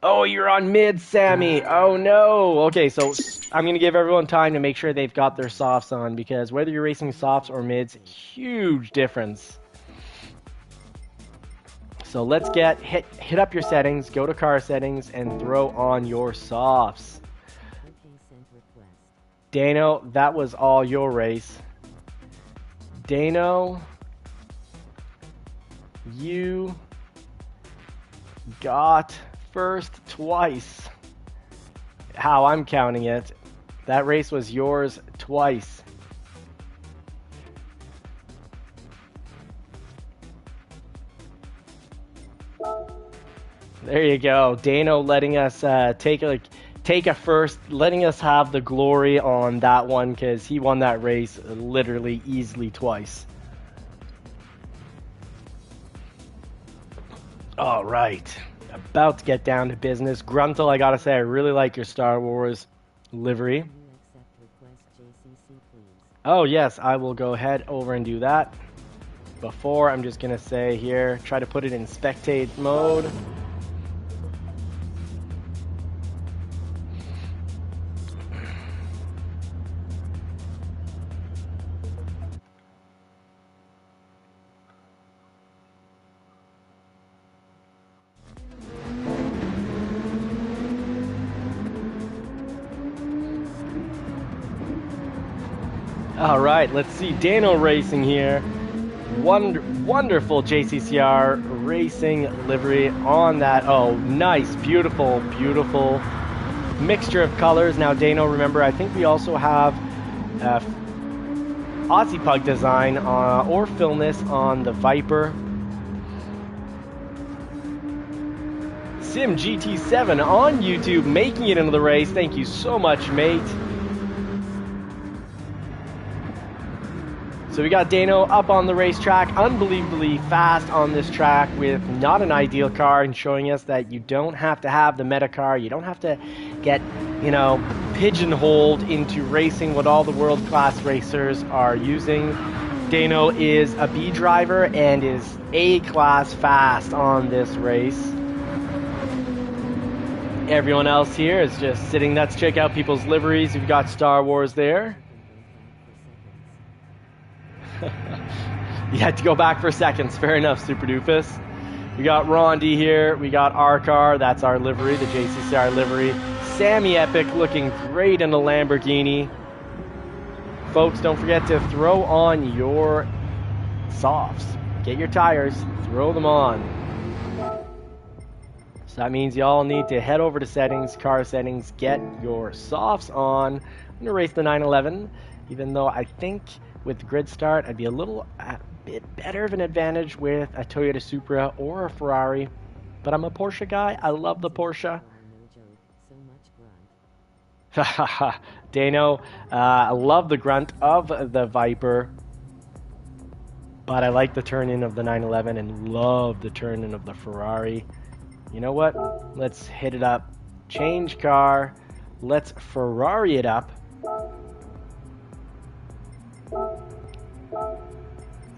Oh, you're on mid, Sammy. Oh no. Okay, so I'm gonna give everyone time to make sure they've got their softs on, because whether you're racing softs or mids, huge difference. So let's hit up your settings, go to car settings, and throw on your softs. Dano, that was all your race. Dano, you got first twice. How I'm counting it, that race was yours twice. There you go. Dano letting us take a first, letting us have the glory on that one, because he won that race literally easily twice. All right. About to get down to business. Gruntle, I gotta say, I really like your Star Wars livery. Oh yes, I will go ahead over and do that. Before, I'm just gonna say here, try to put it in spectate mode. All right, let's see Dano Racing here. Wonderful JCCR Racing livery on that. Oh, nice, beautiful, beautiful mixture of colors. Now, Dano, remember, I think we also have Aussie Pug design or Filness on the Viper. Sim GT7 on YouTube, making it into the race. Thank you so much, mate. So we got Dano up on the racetrack, unbelievably fast on this track with not an ideal car, and showing us that you don't have to have the meta car, you don't have to get, you know, pigeonholed into racing what all the world-class racers are using. Dano is a B driver and is A-class fast on this race. Everyone else here is just sitting. Let's check out people's liveries. We've got Star Wars there. You had to go back for seconds. Fair enough, Super Doofus. We got Rondi here. We got our car. That's our livery, the JCCR livery. Sammy Epic looking great in a Lamborghini. Folks, don't forget to throw on your softs. Get your tires. Throw them on. So that means y'all need to head over to settings, car settings, get your softs on. I'm going to race the 911, even though I think with grid start, I'd be a bit better of an advantage with a Toyota Supra or a Ferrari. But I'm a Porsche guy. I love the Porsche. Dano, I love the grunt of the Viper. But I like the turn-in of the 911 and love the turn-in of the Ferrari. You know what? Let's hit it up. Change car. Let's Ferrari it up.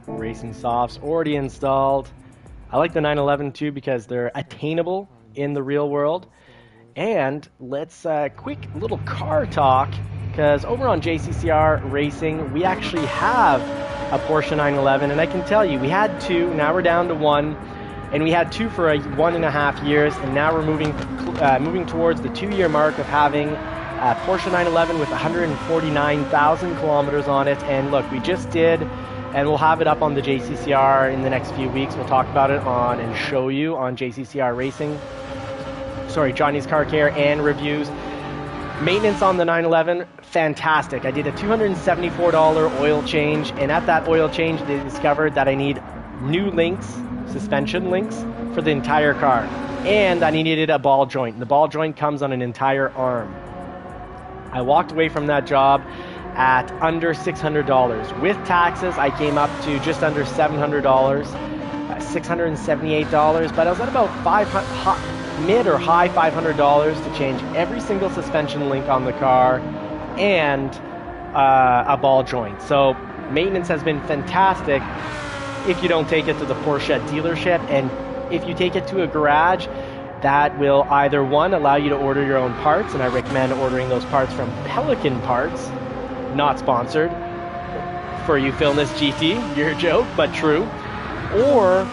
Racing softs already installed. I like the 911 too because they're attainable in the real world. And let's quick little car talk, because over on JCCR Racing we actually have a Porsche 911, and I can tell you we had two, now we're down to one, and we had two for 1.5 years, and now we're moving towards the 2-year mark of having a Porsche 911 with 149,000 kilometers on it. And look, we just did, and we'll have it up on the JCCR in the next few weeks. We'll talk about it on and show you on JCCR Racing. Sorry, Johnny's Car Care and reviews. Maintenance on the 911, fantastic. I did a $274 oil change, and at that oil change they discovered that I need new links, suspension links, for the entire car. And I needed a ball joint. The ball joint comes on an entire arm. I walked away from that job at under $600. With taxes, I came up to just under $700, $678, but I was at about mid or high $500 to change every single suspension link on the car and a ball joint. So maintenance has been fantastic if you don't take it to the Porsche dealership, and if you take it to a garage, that will either, one, allow you to order your own parts, and I recommend ordering those parts from Pelican Parts, not sponsored for you, Philness GT, you're a joke, but true, or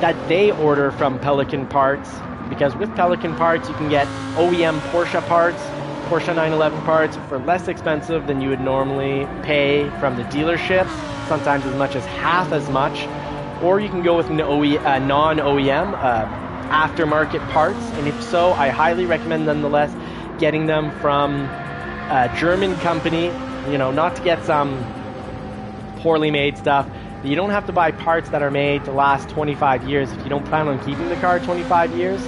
that they order from Pelican Parts, because with Pelican Parts you can get OEM Porsche parts, Porsche 911 parts for less expensive than you would normally pay from the dealership, sometimes as much as half as much, or you can go with non-OEM aftermarket parts, and if so, I highly recommend nonetheless getting them from a German company, you know, not to get some poorly made stuff. You don't have to buy parts that are made to last 25 years if you don't plan on keeping the car 25 years.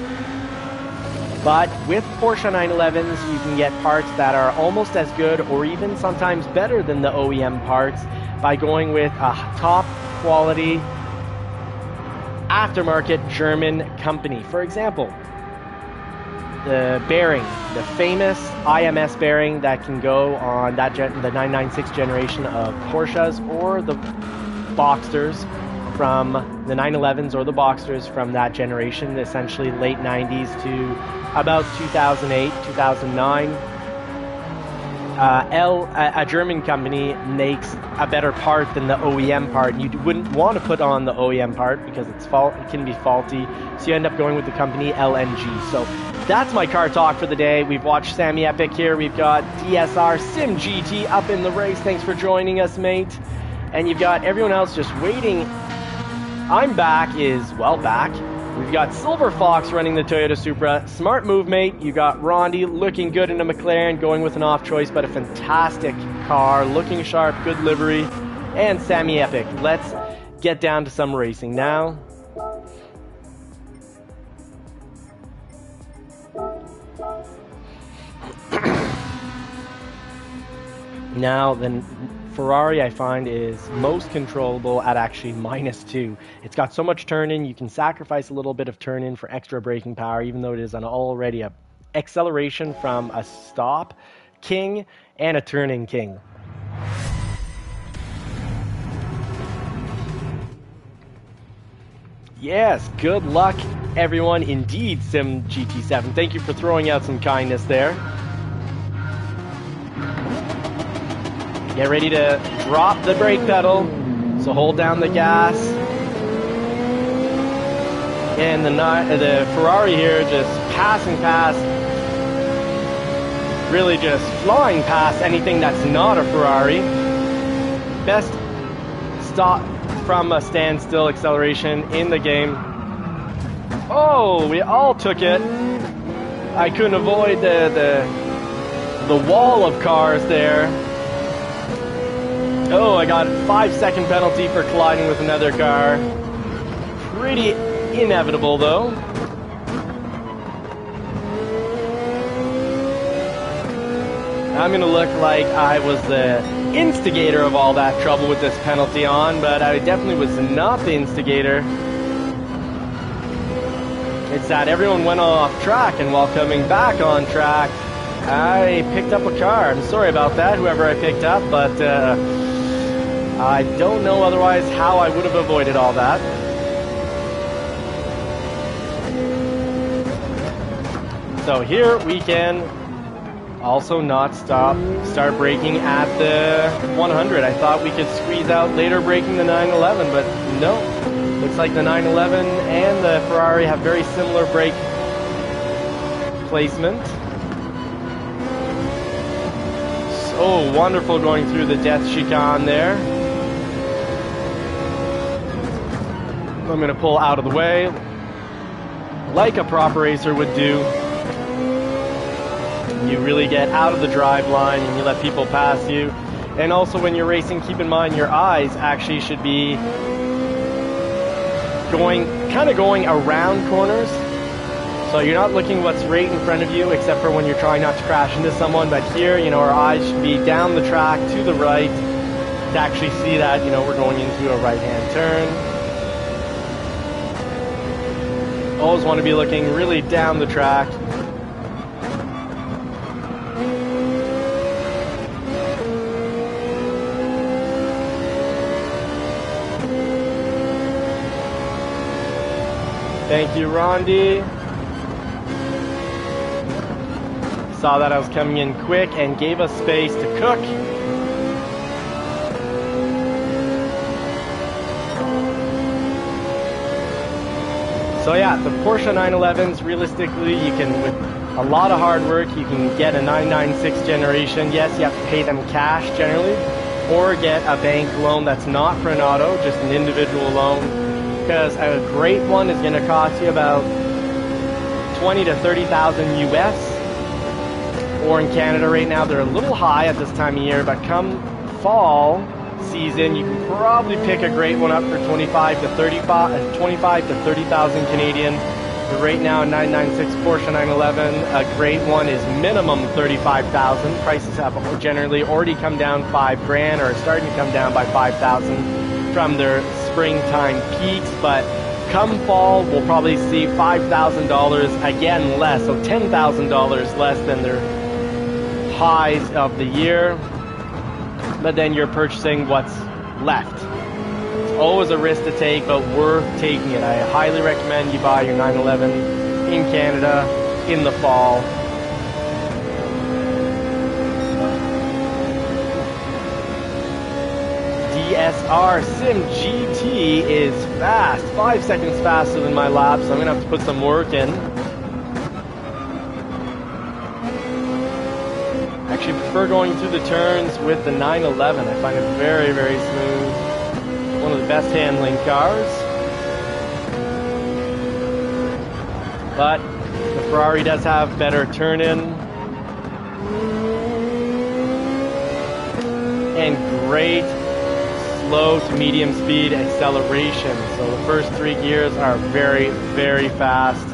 But with Porsche 911s, you can get parts that are almost as good or even sometimes better than the OEM parts by going with a top quality aftermarket German company. For example, the bearing, the famous IMS bearing that can go on that the 996 generation of Porsches, or the Boxsters from the 911s, or the Boxsters from that generation, essentially late 90s to about 2008, 2009. A German company makes a better part than the OEM part. You wouldn't want to put on the OEM part because it can be faulty, so you end up going with the company LNG. So that's my car talk for the day. We've watched Sammy Epic here. We've got DSR Sim GT up in the race. Thanks for joining us, mate. And you've got everyone else just waiting. I'm back is, well, back. We've got Silver Fox running the Toyota Supra. Smart move, mate. You got Rondi looking good in a McLaren, going with an off choice, but a fantastic car, looking sharp, good livery. And Sammy Epic. Let's get down to some racing now. Now, the Ferrari, I find, is most controllable at actually -2. It's got so much turn-in, you can sacrifice a little bit of turn-in for extra braking power, even though it is already a acceleration from a stop king and a turn-in king. Yes, good luck, everyone. Indeed, Sim GT7. Thank you for throwing out some kindness there. Get ready to drop the brake pedal, so hold down the gas. And the Ferrari here just passing past, really just flying past anything that's not a Ferrari. Best stop from a standstill acceleration in the game. Oh, we all took it. I couldn't avoid the wall of cars there. Oh, I got a 5-second penalty for colliding with another car. Pretty inevitable, though. I'm going to look like I was the instigator of all that trouble with this penalty on, but I definitely was not the instigator. It's that everyone went off track, and while coming back on track, I picked up a car. I'm sorry about that, whoever I picked up, but I don't know otherwise how I would have avoided all that. So here we can also not start braking at the 100. I thought we could squeeze out later braking the 911, but no. Looks like the 911 and the Ferrari have very similar brake placement. So wonderful going through the death chicane there. I'm going to pull out of the way like a proper racer would do. You really get out of the drive line and you let people pass you. And also when you're racing, keep in mind your eyes actually should be kind of going around corners. So you're not looking what's right in front of you, except for when you're trying not to crash into someone. But here, our eyes should be down the track to the right to actually see that, we're going into a right-hand turn. Always want to be looking really down the track. Thank you, Rondi. Saw that I was coming in quick and gave us space to cook. So yeah, the Porsche 911s, realistically, you can, with a lot of hard work, you can get a 996 generation. Yes, you have to pay them cash generally, or get a bank loan that's not for an auto, just an individual loan. Because a great one is going to cost you about 20 to 30,000 US, or in Canada right now they're a little high at this time of year, but come fall season you can probably pick a great one up for 25 to 30,000 Canadian. But right now a 996 Porsche 911, a great one is minimum 35,000. Prices have generally already come down $5,000 or are starting to come down by 5,000 from their springtime peaks, but come fall we'll probably see $5,000 again less, so $10,000 less than their highs of the year. But then you're purchasing what's left. It's always a risk to take, but worth taking it. I highly recommend you buy your 911 in Canada in the fall. DSR Sim GT is fast, 5 seconds faster than my lap, so I'm going to have to put some work in. Actually prefer going through the turns with the 911. I find it very, very smooth. One of the best handling cars. But the Ferrari does have better turn-in. And great slow to medium speed acceleration. So the first 3 gears are very, very fast.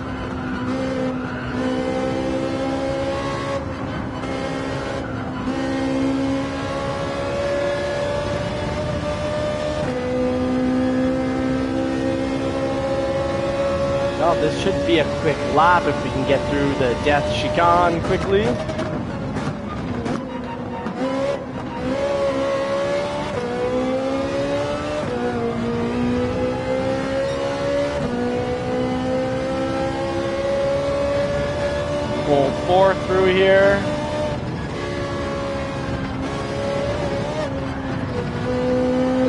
Well, this should be a quick lap if we can get through the death chicane quickly. Pull 4 through here.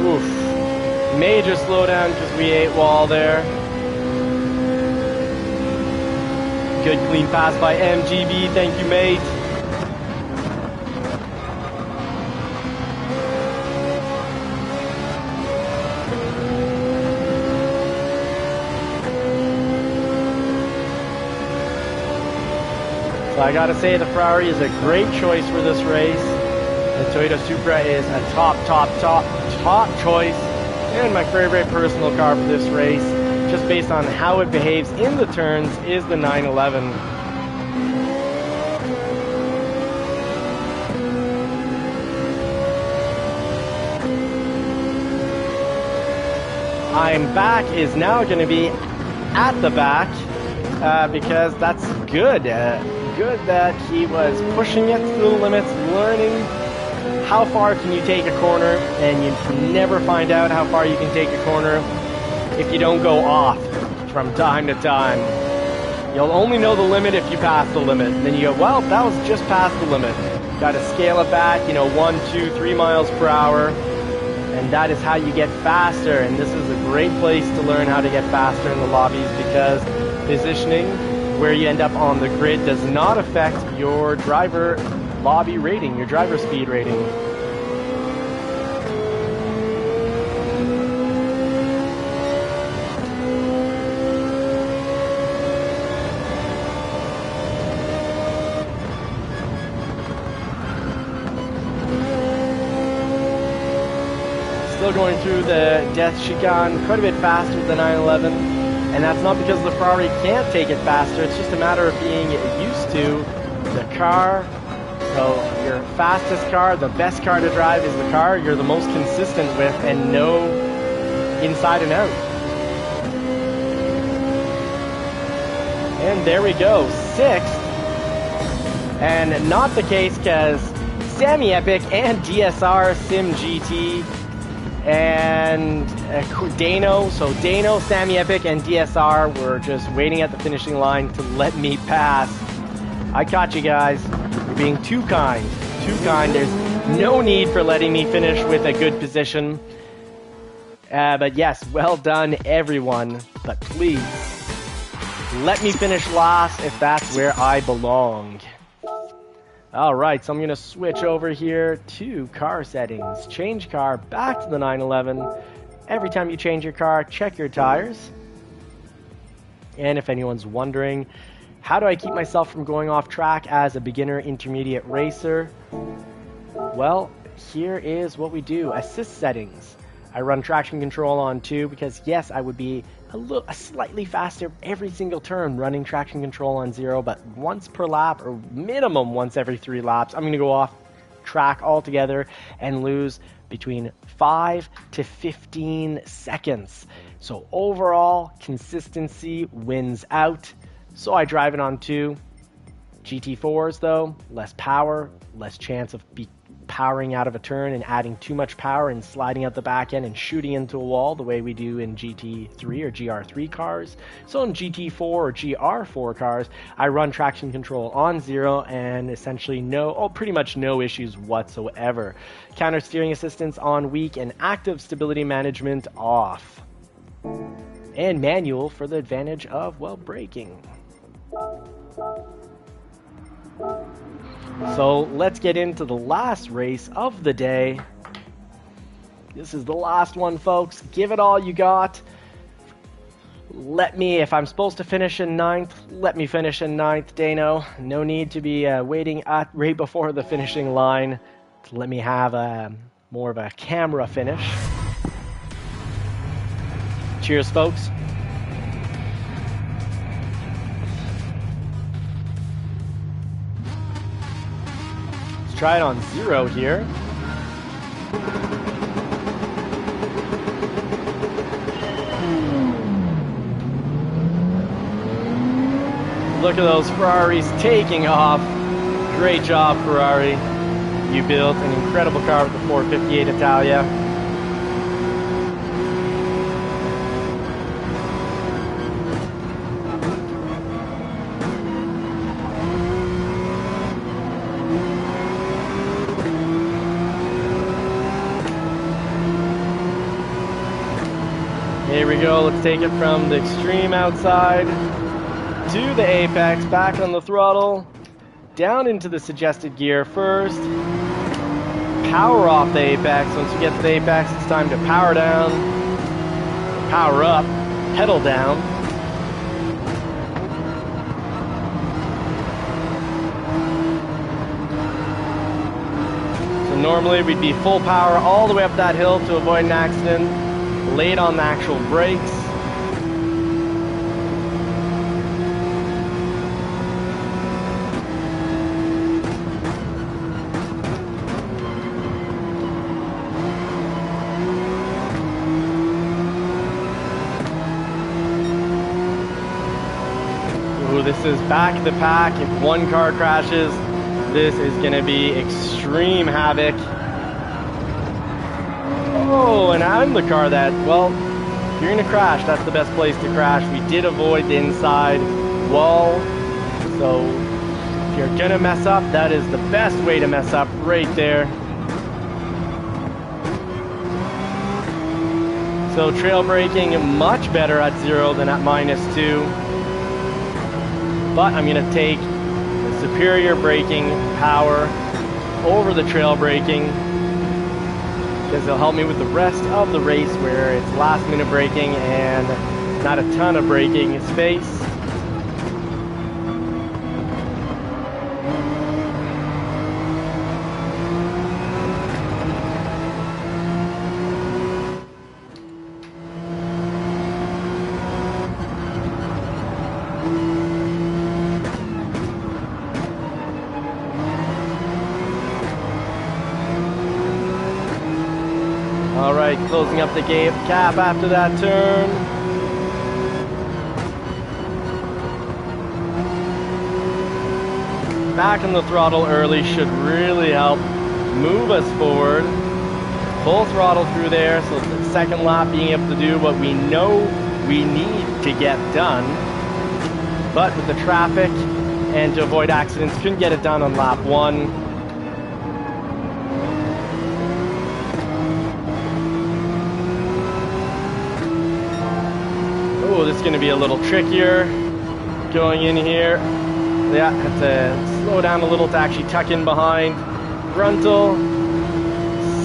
Oof. Major slowdown because we ate wall there. Good clean pass by MGB, thank you, mate. So I gotta say the Ferrari is a great choice for this race. The Toyota Supra is a top choice and my favorite personal car for this race, just based on how it behaves in the turns, is the 911. I'm back is now going to be at the back because that's good. Good that he was pushing it to the limits, learning how far can you take a corner, and you never find out how far you can take a corner if you don't go off from time to time. You'll only know the limit if you pass the limit. And then you go, well, that was just past the limit. Got to scale it back, 1, 2, 3 miles per hour. And that is how you get faster. And this is a great place to learn how to get faster in the lobbies, because positioning, where you end up on the grid, does not affect your driver lobby rating, your driver speed rating. Still going through the death chicane quite a bit faster with the 911, and that's not because the Ferrari can't take it faster, it's just a matter of being used to the car. So your fastest car, the best car to drive, is the car you're the most consistent with and know inside and out. And there we go, 6th. And not the case, because Sammy Epic and DSR Sim GT and Dano, so Dano, Sammy Epic, and DSR were just waiting at the finishing line to let me pass. I caught you guys. You're being too kind. Too kind. There's no need for letting me finish with a good position. But yes, well done, everyone. But please, let me finish last if that's where I belong. Alright, so I'm going to switch over here to car settings. Change car back to the 911. Every time you change your car, check your tires. And if anyone's wondering, how do I keep myself from going off track as a beginner intermediate racer? Well, here is what we do. Assist settings. I run traction control on 2 because yes, I would be a slightly faster every single turn running traction control on 0, but once per lap, or minimum once every 3 laps, I'm going to go off track altogether and lose between 5 to 15 seconds. So overall, consistency wins out. So I drive it on 2. GT4s though, less power, less chance of powering out of a turn and adding too much power and sliding out the back end and shooting into a wall the way we do in GT3 or GR3 cars. So in GT4 or GR4 cars, I run traction control on 0 and essentially pretty much no issues whatsoever. Counter steering assistance on weak and active stability management off. And manual for the advantage of, well, braking. So let's get into the last race of the day. This is the last one, folks. Give it all you got. Let me, if I'm supposed to finish in 9th, let me finish in 9th, Dano. No need to be waiting right before the finishing line. Let me have more of a camera finish. Cheers, folks. Let's try it on 0 here. Look at those Ferraris taking off. Great job, Ferrari. You built an incredible car with the 458 Italia. Here we go. Let's take it from the extreme outside to the apex, back on the throttle, down into the suggested gear first, power off the apex. Once you get to the apex, it's time to power down, power up, pedal down. So normally we'd be full power all the way up that hill to avoid an accident, late on the actual brakes. This is back of the pack. If one car crashes, this is going to be extreme havoc. Oh, and I'm the car that, well, if you're going to crash, that's the best place to crash. We did avoid the inside wall. So if you're going to mess up, that is the best way to mess up right there. So trail braking much better at 0 than at -2. But I'm going to take the superior braking power over the trail braking because it'll help me with the rest of the race where it's last minute braking and not a ton of braking space. Alright, closing up the cap after that turn. Back on the throttle early should really help move us forward. Full throttle through there, so it's the second lap being able to do what we know we need to get done. But with the traffic and to avoid accidents, couldn't get it done on lap 1. Oh, this is going to be a little trickier going in here. Yeah, have to slow down a little to actually tuck in behind. Frontal.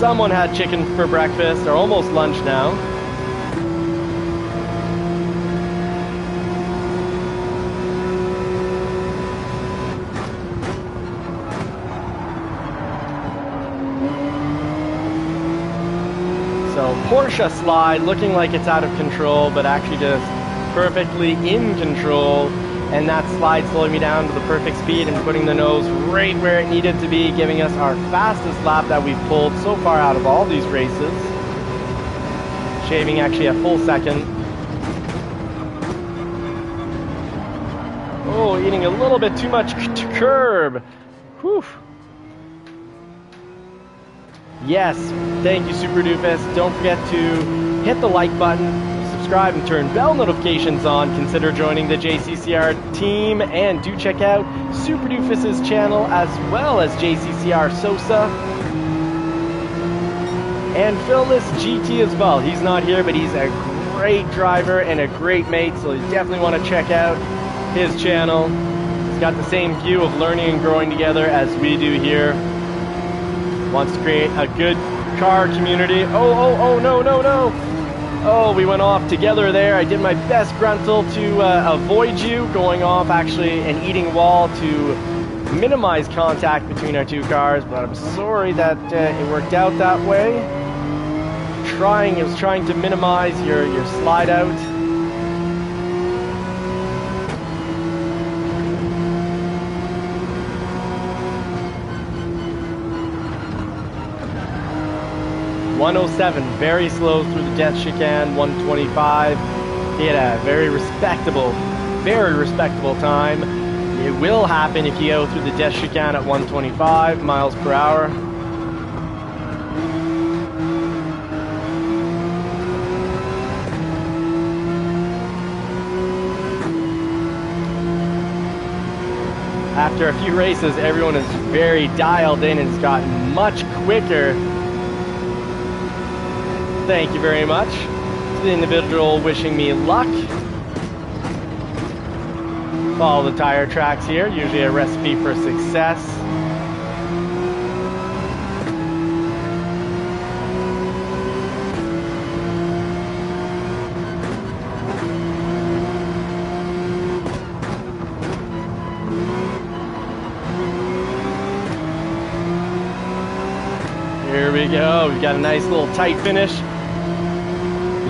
Someone had chicken for breakfast, or almost lunch now. So Porsche slide looking like it's out of control, but actually just perfectly in control, and that slide slowing me down to the perfect speed and putting the nose right where it needed to be, giving us our fastest lap that we've pulled so far out of all these races, shaving actually a full second. Oh, eating a little bit too much curb. Whew. Yes, thank you, Super Doofus. Don't forget to hit the like button, subscribe, and turn bell notifications on. Consider joining the JCCR team, and do check out Super Doofus's channel as well as JCCR Sosa. And Phyllis GT as well. He's not here, but he's a great driver and a great mate, so you definitely want to check out his channel. got the same view of learning and growing together as we do here. Wants to create a good car community. Oh, no, no, no. Oh, we went off together there. I did my best, Gruntle, to avoid you going off, actually, and eating wall to minimize contact between our two cars, but I'm sorry that it worked out that way. It was trying to minimize your slide out. .107, very slow through the death chicane. 125. He had a very respectable time. It will happen if you go through the death chicane at 125 miles per hour. After a few races, everyone is very dialed in and has gotten much quicker. Thank you very much to the individual wishing me luck. Follow the tire tracks here, usually a recipe for success. Here we go, we've got a nice little tight finish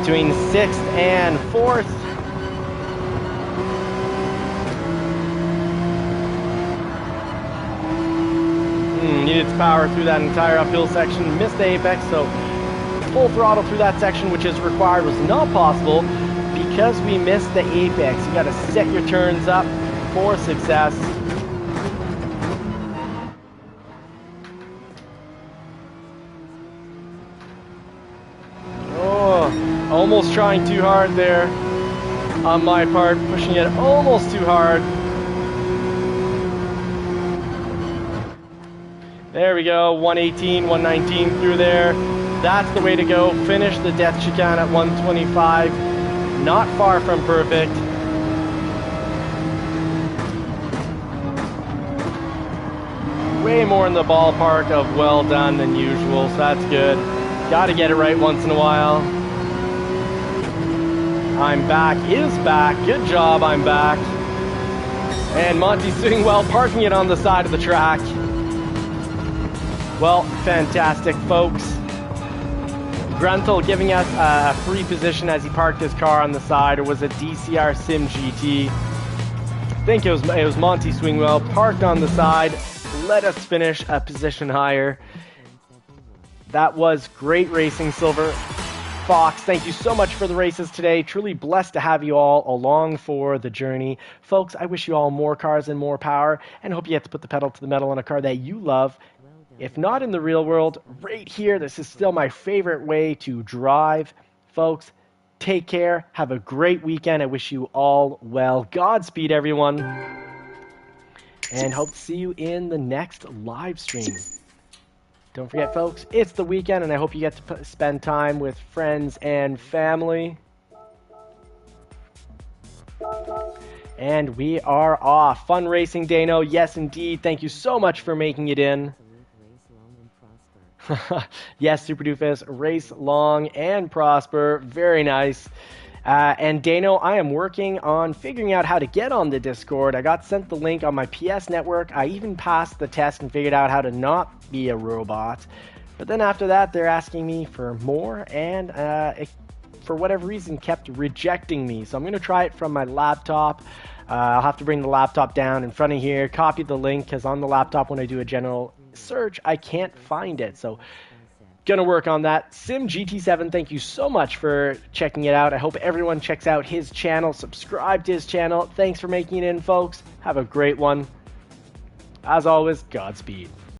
between 6th and 4th. Needed to power through that entire uphill section, missed the apex, so full throttle through that section, which is required, was not possible because we missed the apex. You got to set your turns up for success. Almost trying too hard there on my part, pushing it almost too hard. There we go, 118, 119 through there. That's the way to go. Finish the death chicane at 125. Not far from perfect. Way more in the ballpark of well done than usual, so that's good. Got to get it right once in a while. I'm back is back. Good job, I'm back. And Monty's doing well, parking it on the side of the track. Well, fantastic, folks. Gruntle giving us a free position as he parked his car on the side. It was a DCR Sim GT. I think it was Monty Swingwell, parked on the side, let us finish a position higher. That was great racing, Silver Fox. Thank you so much for the races today. Truly blessed to have you all along for the journey. Folks, I wish you all more cars and more power, and hope you get to put the pedal to the metal on a car that you love. If not in the real world, right here, this is still my favorite way to drive. Folks, take care. Have a great weekend. I wish you all well. Godspeed, everyone. And hope to see you in the next live stream. Don't forget, folks, it's the weekend, and I hope you get to spend time with friends and family. And we are off. Fun racing, Dano. Yes, indeed. Thank you so much for making it in. Yes, Super Doofus. Race long and prosper. Very nice. And Dano, I am working on figuring out how to get on the Discord. I got sent the link on my PS network. I even passed the test and figured out how to not be a robot. But then after that, they're asking me for more, and it, for whatever reason, kept rejecting me. So I'm going to try it from my laptop. I'll have to bring the laptop down in front of here, copy the link, because on the laptop, when I do a general search, I can't find it. So gonna work on that. Sim GT7, thank you so much for checking it out. I hope everyone checks out his channel, subscribe to his channel. Thanks for making it in, folks. Have a great one. As always, Godspeed.